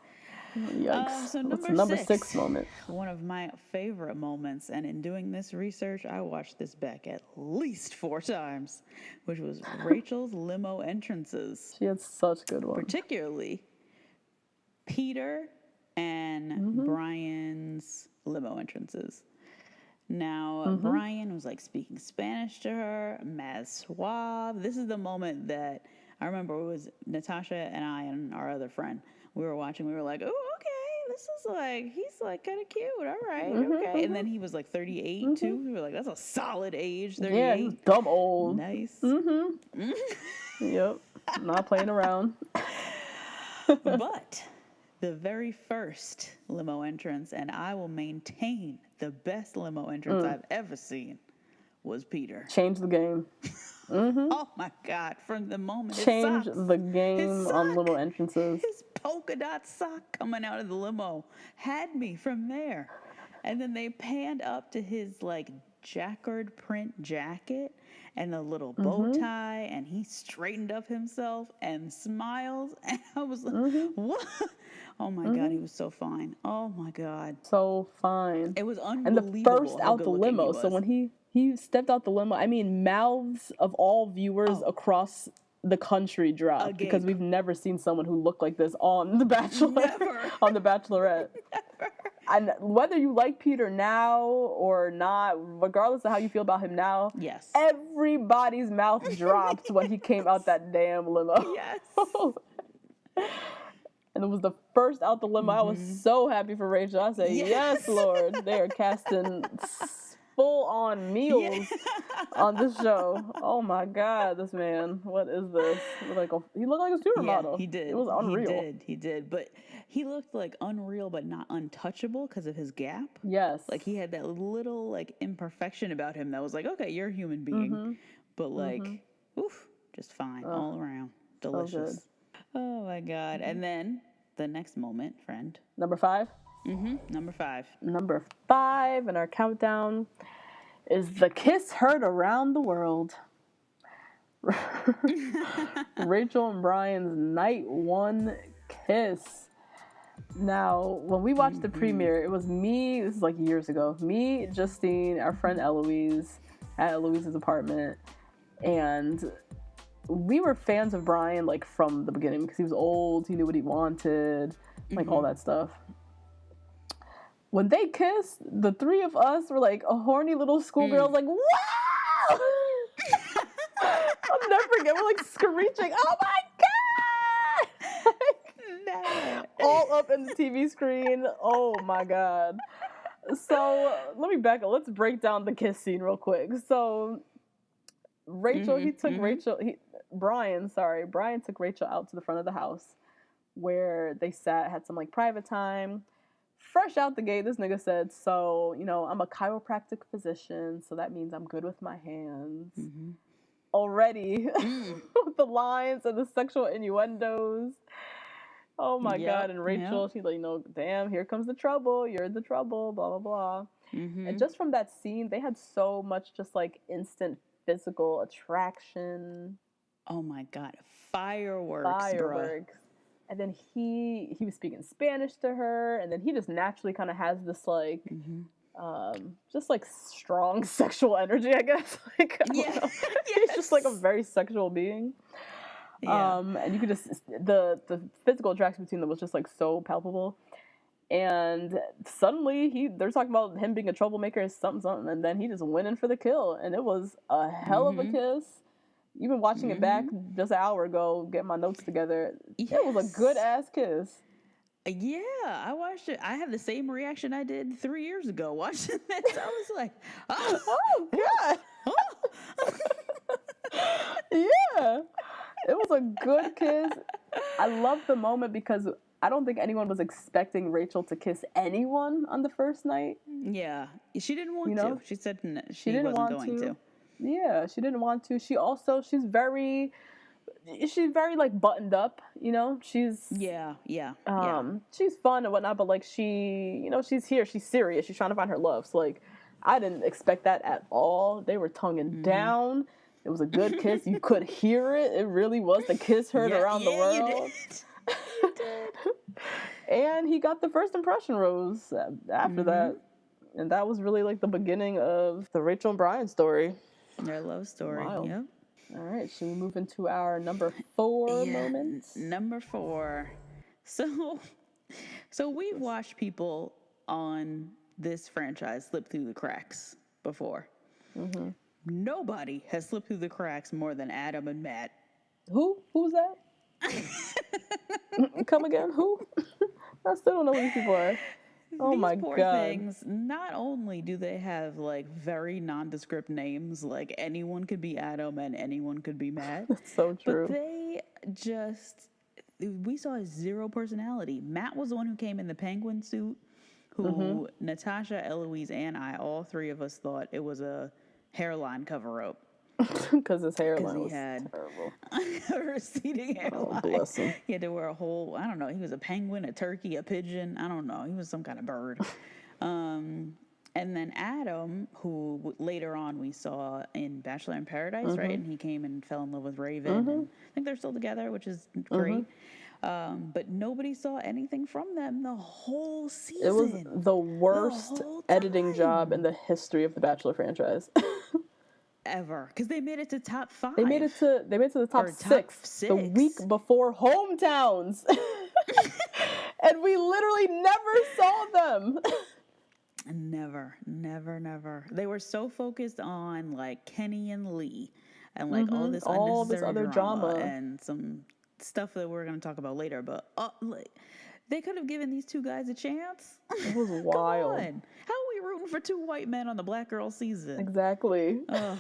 So number six moment. One of my favorite moments, and in doing this research, I watched this back at least 4 times, which was Rachel's limo entrances. She had such good ones. Particularly Peter and Brian's limo entrances. Now, Brian was like speaking Spanish to her, mad suave. This is the moment that I remember it was Natasha and I and our other friend. We were watching, we were like, oh, okay, this is like, he's like kind of cute, all right, okay. And then he was like 38 too. We were like, that's a solid age, 38. Yeah, he's dumb old. Nice. Yep, not playing around. But the very first limo entrance, and I will maintain the best limo entrance I've ever seen, was Peter. Changed the game. Oh my God, from the moment changed the game on limo entrances. His polka dot sock coming out of the limo had me from there. And then they panned up to his like jacquard print jacket and the little bow tie, and he straightened up himself and smiles, and I was like, what? Oh my God, he was so fine. Oh my God. So fine. It was unbelievable. And the first out the limo, so when he stepped out the limo, I mean, mouths of all viewers across the country dropped because we've never seen someone who looked like this on The Bachelor, on The Bachelorette. Never. And whether you like Peter now or not, regardless of how you feel about him now, yes, everybody's mouth dropped when he came out that damn limo. Yes. And it was the first out the limo. I was so happy for Rachel. I said, yes Lord. They are casting full-on meals on this show. Oh my God, this man. What is this? He looked like a supermodel. He did. It was unreal. He did. But he looked like unreal but not untouchable because of his gap. Yes. Like he had that little like imperfection about him that was like, okay, you're a human being. But like, oof, just fine all around. Delicious. So oh my God. And then the next moment, friend. Number 5? Number 5. Number 5 in our countdown is the kiss heard around the world. Rachel and Brian's night 1 kiss. Now, when we watched the premiere, it was me, this is like years ago, me, Justine, our friend Eloise, at Eloise's apartment, and we were fans of Brian, like, from the beginning, because he was old, he knew what he wanted, like, all that stuff. When they kissed, the 3 of us were like a horny little schoolgirls, like, wow! I'll never forget, we're like screeching, oh my God! All up in the TV screen, oh my God. So, let me back up, let's break down the kiss scene real quick. So, Rachel, Brian took Rachel out to the front of the house where they sat, had some like private time. Fresh out the gate, this nigga said, so, you know, I'm a chiropractic physician, so that means I'm good with my hands. Already, with the lines and the sexual innuendos. Oh my God. And Rachel, she's like, you know, damn, here comes the trouble. You're in the trouble, blah, blah, blah. And just from that scene, they had so much just like instant physical attraction. Oh my God. Fireworks. Bruh. And then he was speaking Spanish to her, and then he just naturally kind of has this like just like strong sexual energy, I guess. Like, I don't know. He's just like a very sexual being. Yeah. And you could just the physical attraction between them was just like so palpable. And suddenly they're talking about him being a troublemaker, something, and then he just went in for the kill, and it was a hell of a Mm-hmm. kiss. Even watching it back Mm-hmm. just an hour ago, getting my notes together, it was a good Yes. ass kiss. Yeah, I watched it. I had the same reaction I did 3 years ago watching this. I was like, oh, Oh God, oh. yeah, it was a good kiss. I love the moment because I don't think anyone was expecting Rachel to kiss anyone on the first night. Yeah, she didn't You want to. know, She said she she didn't wasn't want going to. to. Yeah, she didn't want to. She's very like buttoned up, you know. Yeah, yeah, yeah. She's fun and whatnot, but like she's here, she's serious, she's trying to find her love. So like I didn't expect that at all. They were tonguing Mm-hmm. down. It was a good kiss. You could hear it. It really was. The kiss heard Yeah, around the yeah, you world. did. You did. And he got the first impression rose after Mm-hmm. that. And that was really like the beginning of the Rachel and Brian story. Their love story. Wild. Yep. All right, should we move into our number 4 Yeah. moments? Number 4. So, so we've watched people on this franchise slip through the cracks before. Mm-hmm. Nobody has slipped through the cracks more than Adam and Matt. Who's that? Come again? Who? I still don't know who these people are. Oh These my poor God. things, not only do they have like very nondescript names, like anyone could be Adam and anyone could be Matt, That's so but true. they just, we saw zero personality. Matt was the one who came in the penguin suit, who Natasha, Eloise, and I, all three of us thought it was a hairline cover up. Because his Because hairline he was had terrible. a receding hairline. Oh, bless him. He had to wear a whole, I don't know, he was a penguin, a turkey, a pigeon. I don't know. He was some kind of bird. And then Adam, who later on we saw in Bachelor in Paradise, right? And he came and fell in love with Raven. And I think they're still together, which is great. But nobody saw anything from them the whole season. It was the worst whole editing time. job in the history of the Bachelor franchise. Ever. Because they made it to top 5. They made it to the top Or 6 the week before hometowns. And we literally never saw them. Never. They were so focused on like Kenny and Lee and like all this other drama and some stuff that we're going to talk about later. But like, they could have given these two guys a chance. It was wild. Come on. How are we rooting for 2 white men on the Black Girl season? Exactly. Ugh.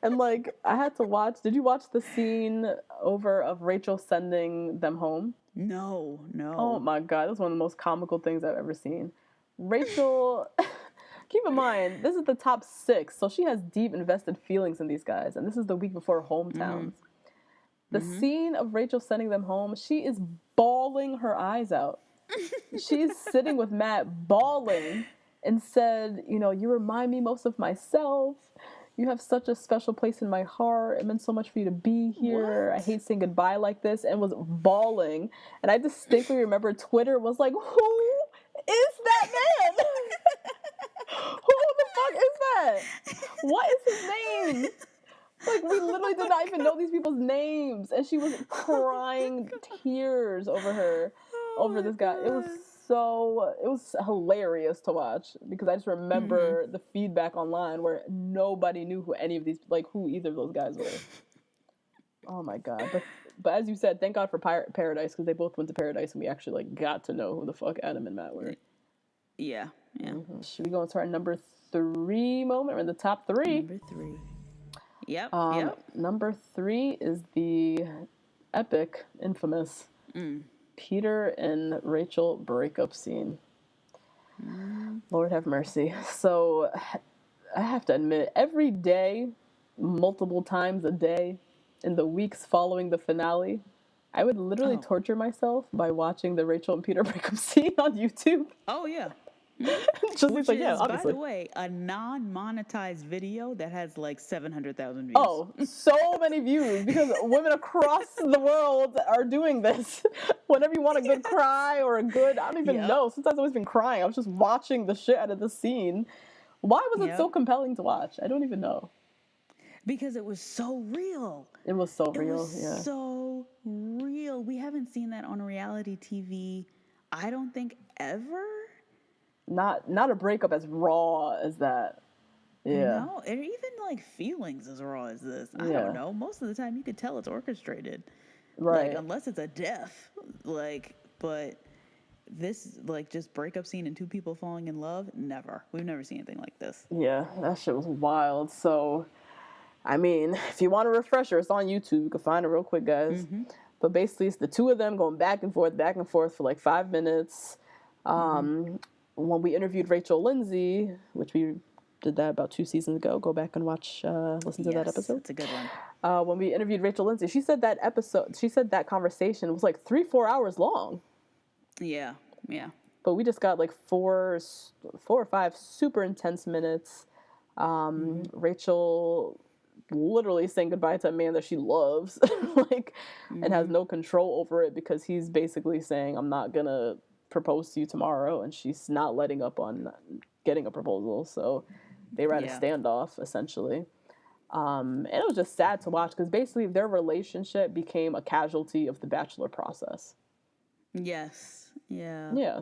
And like I had to watch. Did you watch the scene over of Rachel sending them home? No. Oh my God, that's one of the most comical things I've ever seen. Rachel, keep in mind, this is the top 6, so she has deep invested feelings in these guys, and this is the week before hometowns. The scene of Rachel sending them home, she is bawling her eyes out. She's sitting with Matt bawling and said, you remind me most of myself. You have such a special place in my heart. It meant so much for you to be here. I hate saying goodbye like this, and was bawling. And I distinctly remember Twitter was like, who is that man? Who the fuck is that? What is his name? Like, we literally did not even know these people's names. And she was crying tears over this guy. It was hilarious to watch because I just remember the feedback online where nobody knew who either of those guys were. Oh my God. But as you said, thank God for Paradise, because they both went to Paradise and we actually got to know who the fuck Adam and Matt were. Yeah. Should we go into our number 3 moment? We're in the top 3. Number 3. Yep. Number 3 is the epic, infamous Peter and Rachel breakup scene. Lord have mercy. So I have to admit, every day, multiple times a day, in the weeks following the finale, I would literally torture myself by watching the Rachel and Peter breakup scene on YouTube. Oh, yeah. Just Which like, is, yeah, obviously. by the way, a non-monetized video that has like 700,000 views. Oh, so many views because women across the world are doing this. Whenever you want a good cry or a good, I don't even know. Sometimes I've always been crying. I was just watching the shit out of the scene. Why was it so compelling to watch? I don't even know. because it was so real. It was so It real, was yeah. so real. We haven't seen that on reality TV, I don't think, ever. Not a breakup as raw as that. Yeah. No, or even like feelings as raw as this. I don't Yeah. know. Most of the time, you could tell it's orchestrated. Like, Right. unless it's a death. Like, but this, like, just breakup scene and two people falling in love, never. We've never seen anything like this. Yeah, that shit was wild. So, I mean, if you want a refresher, it's on YouTube. You can find it real quick, guys. But basically, it's the two of them going back and forth for like 5 minutes. When we interviewed Rachel Lindsay, which we did that about 2 seasons ago, go back and listen to that episode. That's a good one. When we interviewed Rachel Lindsay, she said that conversation was like 3-4 hours long. Yeah, yeah. But we just got like 4 or 5 super intense minutes. Rachel literally saying goodbye to a man that she loves, like, and has no control over it because he's basically saying, I'm not gonna propose to you tomorrow, and she's not letting up on getting a proposal. So they were at a standoff, essentially. And it was just sad to watch because basically their relationship became a casualty of the Bachelor process. Yes. Yeah. Yeah.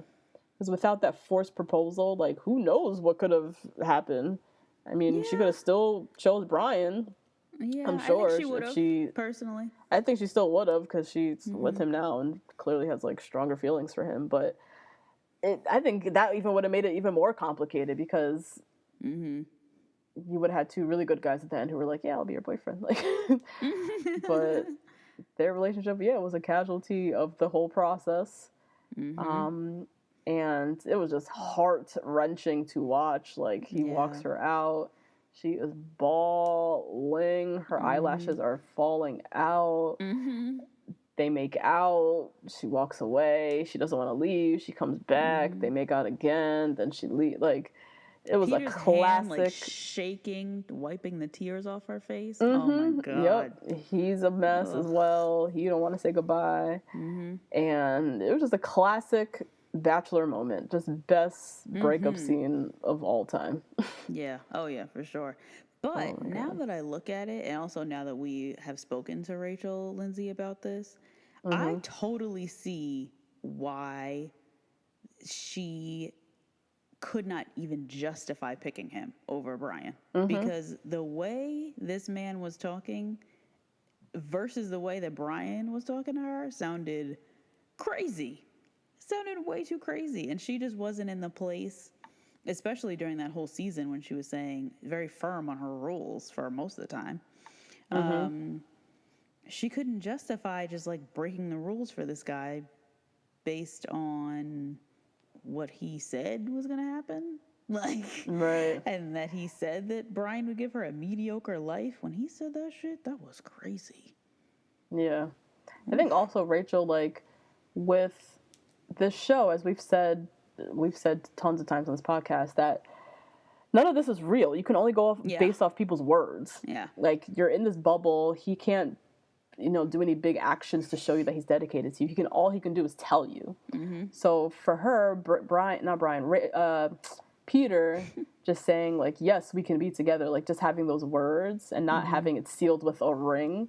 Because without that forced proposal, like, who knows what could have happened? I mean, she could have still chose Brian. Yeah, I'm sure. I think she would have, personally. I think she still would have because she's with him now and clearly has, like, stronger feelings for him. But I think that even would have made it even more complicated because you would have had 2 really good guys at the end who were like, yeah, I'll be your boyfriend. Like, but their relationship, was a casualty of the whole process. And it was just heart-wrenching to watch. Like, he walks her out. She is bawling. Her eyelashes are falling out. They make out. She walks away. She doesn't want to leave. She comes back. They make out again. Then she leaves. Like, it was Peter's a classic. hand, like, shaking, wiping the tears off her face. Oh my God. Yep. He's a mess as well. He don't want to say goodbye. And it was just a classic Bachelor moment. Just best breakup scene of all time. Yeah. Oh yeah, for sure. But now that I look at it, and also now that we have spoken to Rachel Lindsay about this, I totally see why she could not even justify picking him over Brian. Because the way this man was talking versus the way that Brian was talking to her sounded crazy. Sounded way too crazy. And she just wasn't in the place, especially during that whole season when she was saying very firm on her rules for most of the time. She couldn't justify just like breaking the rules for this guy based on what he said was going to happen. Like, and that he said that Brian would give her a mediocre life. When he said that shit, that was crazy. Yeah. I think also Rachel, like, with this show, as we've said tons of times on this podcast, that none of this is real. You can only go off based off people's words. Yeah. Like, you're in this bubble. He can't, do any big actions to show you that he's dedicated to you. All he can do is tell you. So for her, Peter just saying, like, yes, we can be together, like, just having those words and not having it sealed with a ring,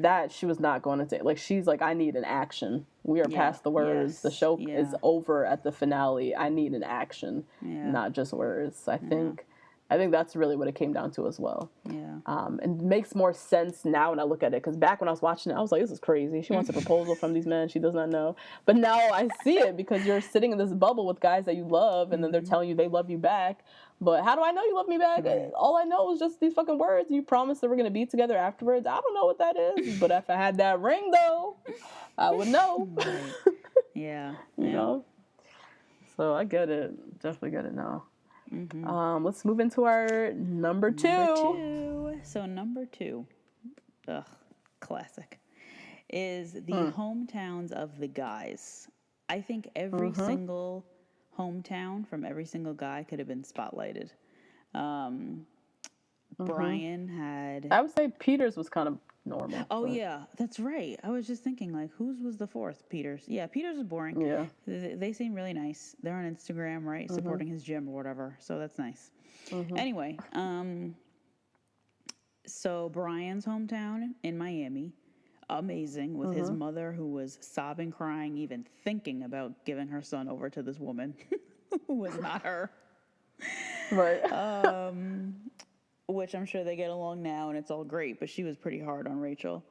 that she was not going to take. Like, she's like, I need an action. We are past the words. The show is over at the finale. I need an action, not just words. I think that's really what it came down to as well. Yeah. And it makes more sense now when I look at it, because back when I was watching it, I was like, this is crazy. She wants a proposal from these men she does not know. But now I see it because you're sitting in this bubble with guys that you love, and then they're telling you they love you back. But how do I know you love me back? Right. All I know is just these fucking words. You promised that we're going to be together afterwards. I don't know what that is. But if I had that ring, though, I would know. Right. Yeah. You know? So I get it. Definitely get it now. Let's move into our number two. So number 2, classic, is the hometowns of the guys. I think every single hometown from every single guy could have been spotlighted. Brian had... I would say Peter's was kind of normal. Oh, yeah, that's right. I was just thinking, like, whose was the 4th? Peter's. Yeah, Peter's was boring. Yeah. They seem really nice. They're on Instagram, right? Supporting his gym or whatever. So that's nice. Anyway, So Brian's hometown in Miami, amazing, with his mother who was sobbing, crying, even thinking about giving her son over to this woman who was not her. Right. Which I'm sure they get along now and it's all great, but she was pretty hard on Rachel.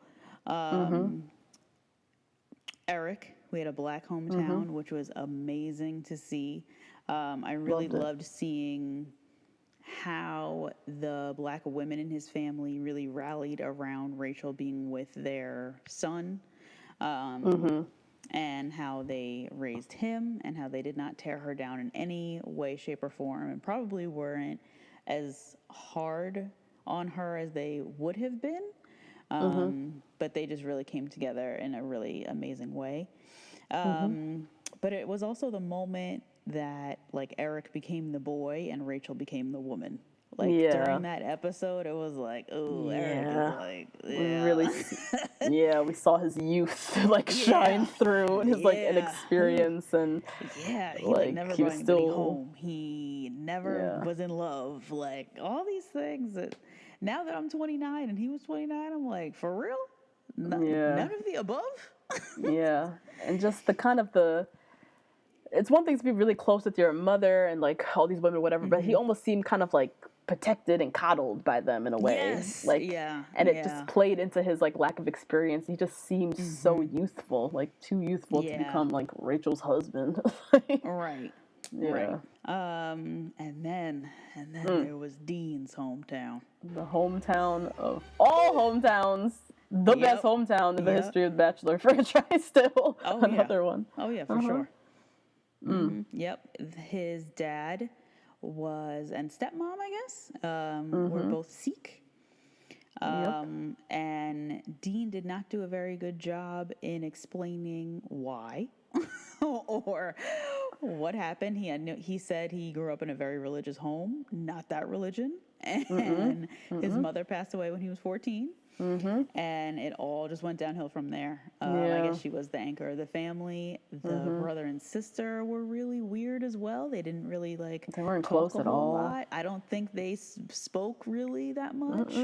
Eric, we had a black hometown, which was amazing to see. I really loved seeing how the black women in his family really rallied around Rachel being with their son, and how they raised him and how they did not tear her down in any way, shape, or form, and probably weren't as hard on her as they would have been. But they just really came together in a really amazing way. But it was also the moment that like Eric became the boy and Rachel became the woman. Like during that episode, it was like, oh, Eric is like, really, we saw his youth like shine through, and his like inexperience, and he like never brought anybody home. He never was in love. Like all these things that now that I'm 29 and he was 29, I'm like, for real? None of the above. And just the kind of the. It's one thing to be really close with your mother and like all these women, whatever, but he almost seemed kind of like protected and coddled by them in a way. And it just played into his like lack of experience. He just seemed so youthful, like too youthful to become like Rachel's husband. Right. And then there was Dean's hometown. The hometown of all hometowns. The best hometown in the history of the Bachelor franchise still. Another one. Oh yeah, for sure. Yep. His dad was, and stepmom, I guess, were both Sikh. And Dean did not do a very good job in explaining why or what happened. He said he grew up in a very religious home, not that religion. And his mother passed away when he was 14. And it all just went downhill from there. I guess she was the anchor of the family. The brother and sister were really weird as well. They didn't really they weren't close at all. Lot. I don't think they spoke really that much.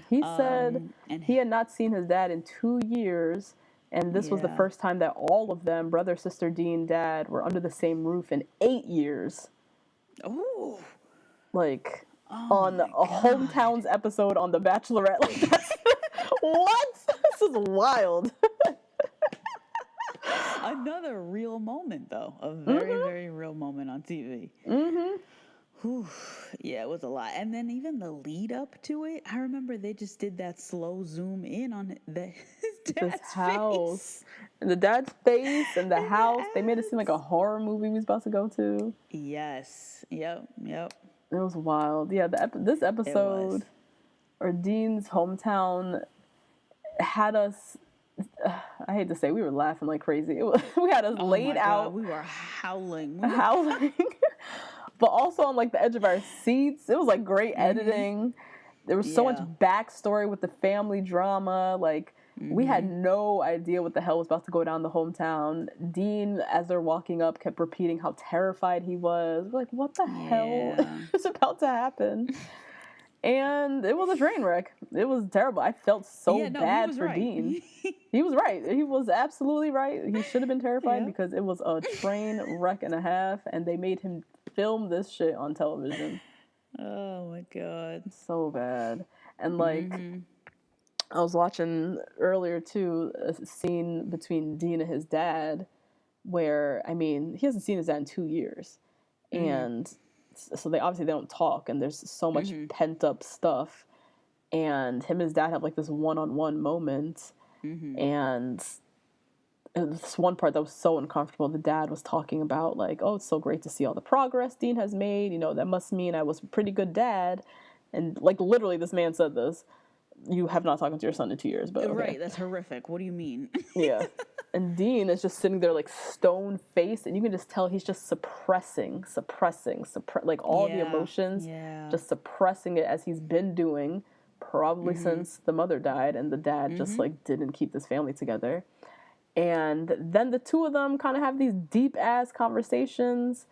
He said he had not seen his dad in 2 years, and this was the first time that all of them, brother, sister, Dean, dad, were under the same roof in 8 years. Oh, like on a hometowns episode on The Bachelorette. Like that's what? This is wild. Another real moment, though. A very, very real moment on TV. Whew. Yeah, it was a lot. And then even the lead up to it, I remember they just did that slow zoom in on his dad's house. face. And the dad's face and the house. They made it seem like a horror movie we was about to go to. Yes. Yep. It was wild. Yeah, this episode, or Dean's hometown, had us, I hate to say, we were laughing like crazy. We had us laid out. We were howling. But also on like the edge of our seats. It was like great editing. There was so much backstory with the family drama. Like we had no idea what the hell was about to go down the hometown. Dean, as they're walking up, kept repeating how terrified he was. We're like, what the hell is about to happen? And it was a train wreck. It was terrible. I felt so bad for Dean. He was right. He was absolutely right. He should have been terrified because it was a train wreck and a half, and they made him film this shit on television. Oh my God. So bad. And like, I was watching earlier too, a scene between Dean and his dad where, I mean, he hasn't seen his dad in 2 years. And so they don't talk, and there's so much pent up stuff, and him and his dad have like this one-on-one moment, and this one part that was so uncomfortable. The dad was talking about like, oh, it's so great to see all the progress Dean has made, you know, that must mean I was a pretty good dad, and like literally this man said this, you have not talked to your son in 2 years, but okay. Right, that's horrific. What do you mean? Yeah. And Dean is just sitting there like stone faced, and you can just tell he's just suppressing like all the emotions, just suppressing it as he's been doing probably since the mother died and the dad just like didn't keep this family together. And then the two of them kind of have these deep ass conversations,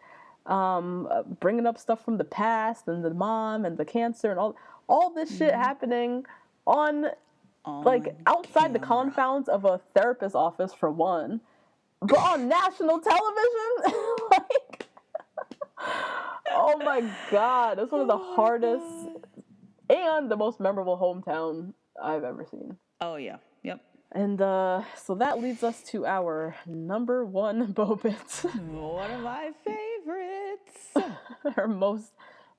bringing up stuff from the past and the mom and the cancer and all this shit happening on like outside the confines of a therapist's office for one, but on national television. Like, oh my God, that's one of the hardest and the most memorable hometown I've ever seen. Oh yeah, yep. And so that leads us to our number one Bobit. One of my favorites. Our most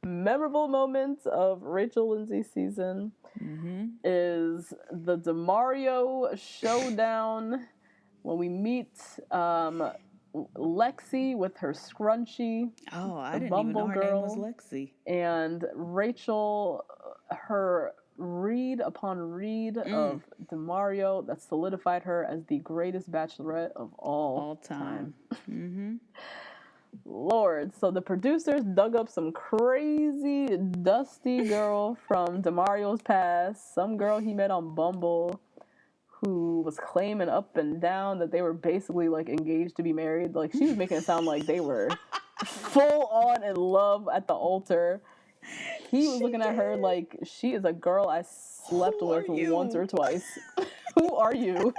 memorable moments of Rachel Lindsay season is the DeMario showdown when we meet Lexi with her scrunchie. Oh, I didn't even know her name was Lexi. And Rachel, her read upon read of DeMario that solidified her as the greatest Bachelorette of all time. Lord, so the producers dug up some crazy, dusty girl from DeMario's past, some girl he met on Bumble, who was claiming up and down that they were basically like engaged to be married. Like, she was making it sound like they were full on in love at the altar. He was looking at her like, she is a girl I slept with once or twice. Who are you?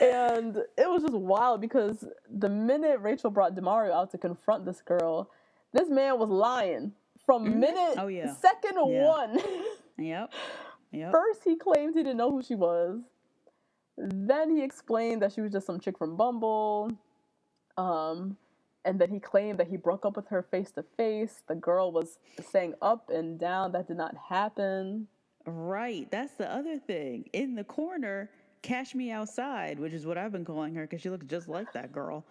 And it was just wild because the minute Rachel brought DeMario out to confront this girl, this man was lying from second one. Yep. First, he claimed he didn't know who she was. Then he explained that she was just some chick from Bumble. And then he claimed that he broke up with her face to face. The girl was saying up and down. That did not happen. Right. That's the other thing. In the corner, Cash Me Outside, which is what I've been calling her because she looks just like that girl,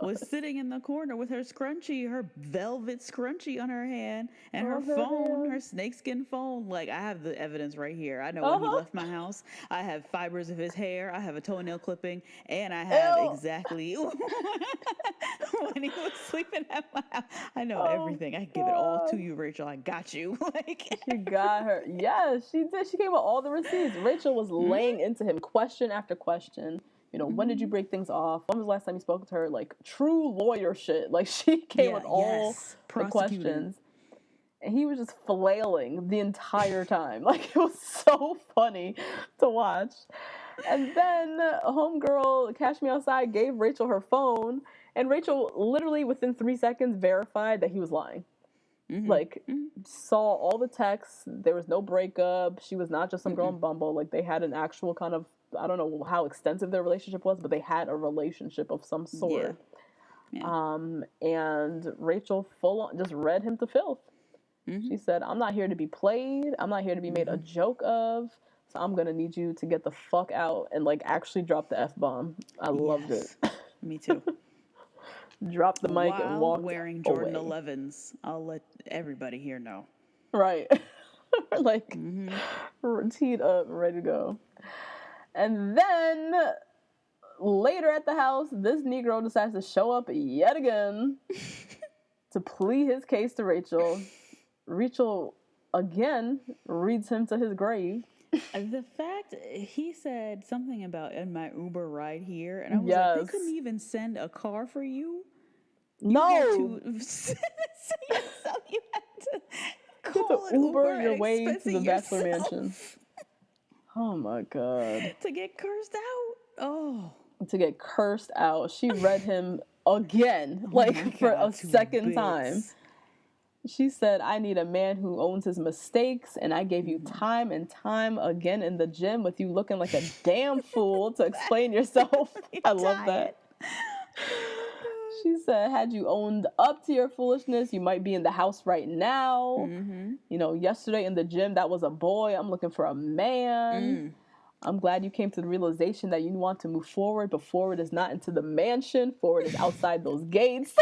was sitting in the corner with her scrunchie, her velvet scrunchie on her hand, and her phone, her snakeskin phone. Like, I have the evidence right here. I know when he left my house. I have fibers of his hair. I have a toenail clipping, and I have exactly when he was sleeping at my house. I know everything. I give it all to you, Rachel. I got you. Like, she got her. Yes, she did. She came with all the receipts. Rachel was laying into him question after question. You know, when did you break things off? When was the last time you spoke to her? Like, true lawyer shit. Like, she came with all the questions. And he was just flailing the entire time. Like, it was so funny to watch. And then homegirl, Cash Me Outside, gave Rachel her phone. And Rachel literally within 3 seconds verified that he was lying. Saw all the texts. There was no breakup. She was not just some girl on Bumble. Like, they had an actual kind of, I don't know how extensive their relationship was, but they had a relationship of some sort. Yeah. And Rachel full on just read him to filth. She said, I'm not here to be played. I'm not here to be made a joke of. So I'm going to need you to get the fuck out and, like, actually drop the F-bomb. I loved it. Me too. Drop the mic and walk wearing Jordan 11s. I'll let everybody here know. Right. Like, teed up, ready to go. And then later at the house, this Negro decides to show up yet again to plead his case to Rachel. Rachel, again, reads him to his grave. The fact he said something about in my Uber ride here, and I was like, they couldn't even send a car for you? No. You had to call an Uber your way to the Bachelor Mansion. Oh my God. To get cursed out. Oh. To get cursed out. She read him again, for a second time. She said, I need a man who owns his mistakes, and I gave you time and time again in the gym with you looking like a damn fool to explain yourself. I love that. She said, had you owned up to your foolishness, you might be in the house right now. You know, yesterday in the gym, that was a boy. I'm looking for a man. I'm glad you came to the realization that you want to move forward, but forward is not into the mansion. Forward is outside those gates.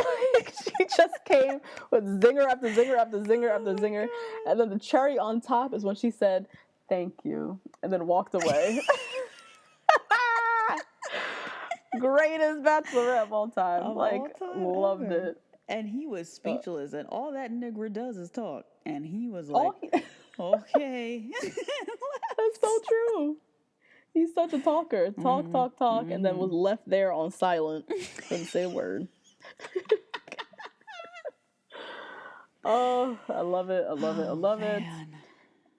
She just came with zinger after zinger after zinger after zinger. And then the cherry on top is when she said, thank you, and then walked away. Greatest Bachelorette of all time. Loved it. And he was speechless, and all that nigger does is talk. And he was like, okay. That's so true. He's such a talker. Talk, and then was left there on silent. Couldn't say a word. Oh, I love it.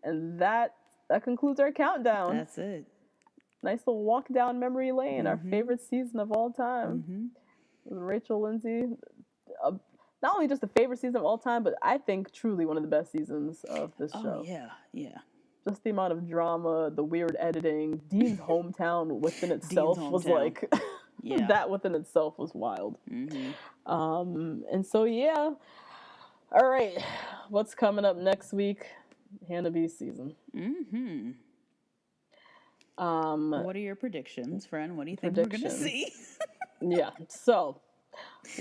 And that concludes our countdown. That's it. Nice little walk down memory lane. Our favorite season of all time. Rachel Lindsay. Not only just the favorite season of all time, but I think truly one of the best seasons of this show. Oh, yeah. Just the amount of drama, the weird editing. Dean's hometown within itself was like... Yeah. That within itself was wild. And so, yeah. All right. What's coming up next week? Hannah B's season. What are your predictions, friend? What do you think we're going to see? Yeah. So,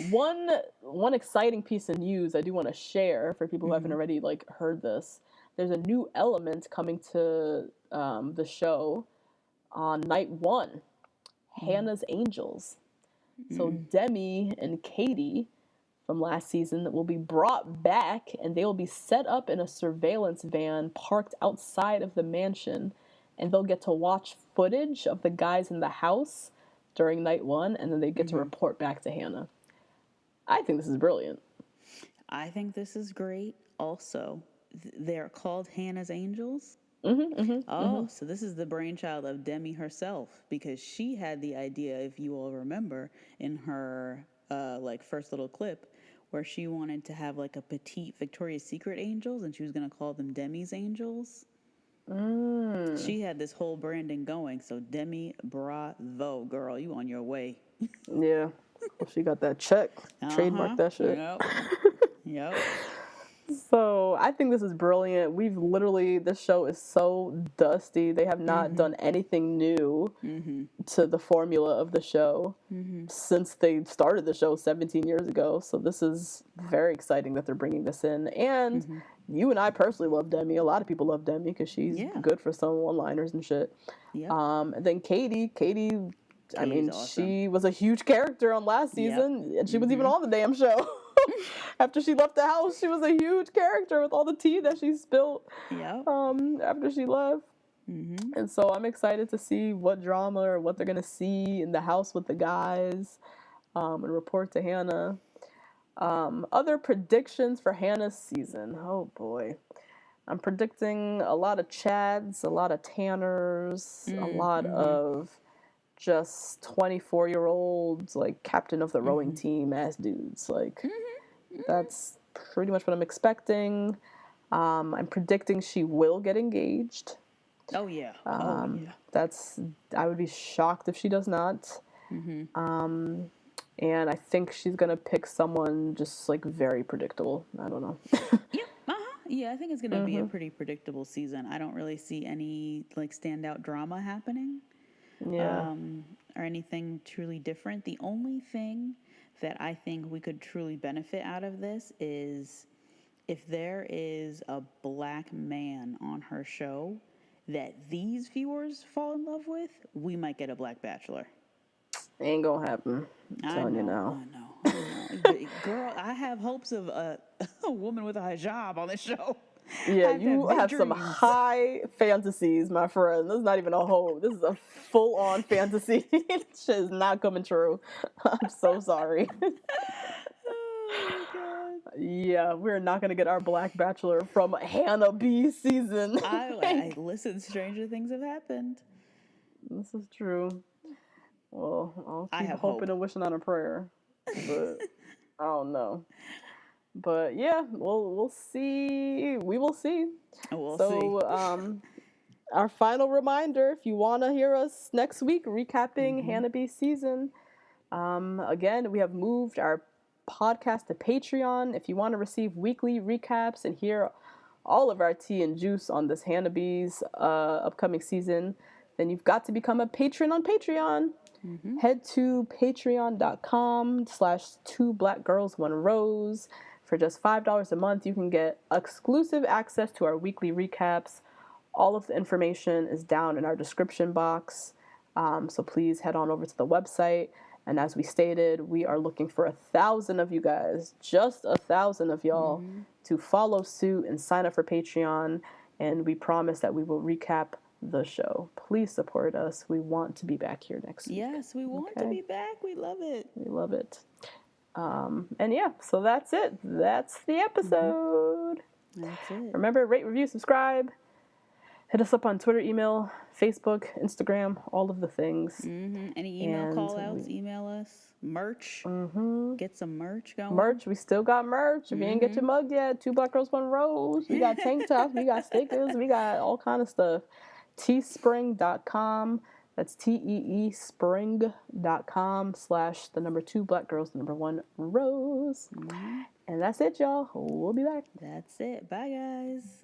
one exciting piece of news I do want to share for people who haven't already heard this. There's a new element coming to the show on night 1. Hannah's Angels. So Demi and Katie from last season will be brought back, and they will be set up in a surveillance van parked outside of the mansion, and they'll get to watch footage of the guys in the house during night 1, and then they get to report back to Hannah. I think this is brilliant. I think this is great. Also, they're called Hannah's Angels. So this is the brainchild of Demi herself, because she had the idea, if you all remember, in her first little clip, where she wanted to have a petite Victoria's Secret angels, and she was going to call them Demi's Angels. She had this whole branding going. So Demi, bravo, girl, you on your way. Yeah, well, she got that check. Trademark that shit. Yep. So I think this is brilliant. This show is so dusty. They have not done anything new to the formula of the show since they started the show 17 years ago. So this is very exciting that they're bringing this in. And you and I personally love Demi. A lot of people love Demi because she's good for some one-liners and shit. Yep. And then Katie, I mean, awesome. She was a huge character on last season, and she was even on the damn show. After she left the house, she was a huge character with all the tea that she spilled after she left. And so I'm excited to see what drama or what they're going to see in the house with the guys and report to Hannah. Other predictions for Hannah's season. Oh, boy. I'm predicting a lot of Chads, a lot of Tanners, a lot of just 24-year-olds, captain of the rowing team ass dudes. That's pretty much what I'm expecting. I'm predicting she will get engaged. Oh, yeah. I would be shocked if she does not. And I think she's going to pick someone just, very predictable. I don't know. Yeah, I think it's going to be a pretty predictable season. I don't really see any, standout drama happening. Yeah. Or anything truly different. The only thing that I think we could truly benefit out of this is if there is a black man on her show that these viewers fall in love with, we might get a black bachelor. Ain't gonna happen. I'm telling you now. I know. Girl, I have hopes of a woman with a hijab on this show. Yeah, you have some high fantasies, my friend. This is not even a hope. This is a full-on fantasy. This shit is not coming true. I'm so sorry. Oh, my God. Yeah, we're not going to get our Black Bachelor from Hannah B season. Listen, stranger things have happened. This is true. Well, I'll keep hoping and wishing on a prayer. But I don't know. But yeah, we'll see. We will see. We'll see. Our final reminder, if you want to hear us next week recapping Hannah B's season, again, we have moved our podcast to Patreon. If you want to receive weekly recaps and hear all of our tea and juice on this Hannah B's upcoming season, then you've got to become a patron on Patreon. Head to patreon.com/2blackgirls1rose. For just $5 a month, you can get exclusive access to our weekly recaps. All of the information is down in our description box. So please head on over to the website. And as we stated, we are looking for 1,000 of you guys, just 1,000 of y'all, to follow suit and sign up for Patreon. And we promise that we will recap the show. Please support us. We want to be back here next week. Yes, we want to be back. We love it. We love it. And yeah, so that's it. That's the episode. That's it. Remember, rate, review, subscribe. Hit us up on Twitter, email, Facebook, Instagram, all of the things. Any email call outs, email us. Merch. Get some merch going. Merch. We still got merch. If you ain't get your mug yet, 2 Black Girls, 1 Rose. We got tank tops. We got stickers. We got all kind of stuff. Teespring.com. That's teespring.com/2 Black Girls, 1 Rose. And that's it, y'all. We'll be back. That's it. Bye, guys.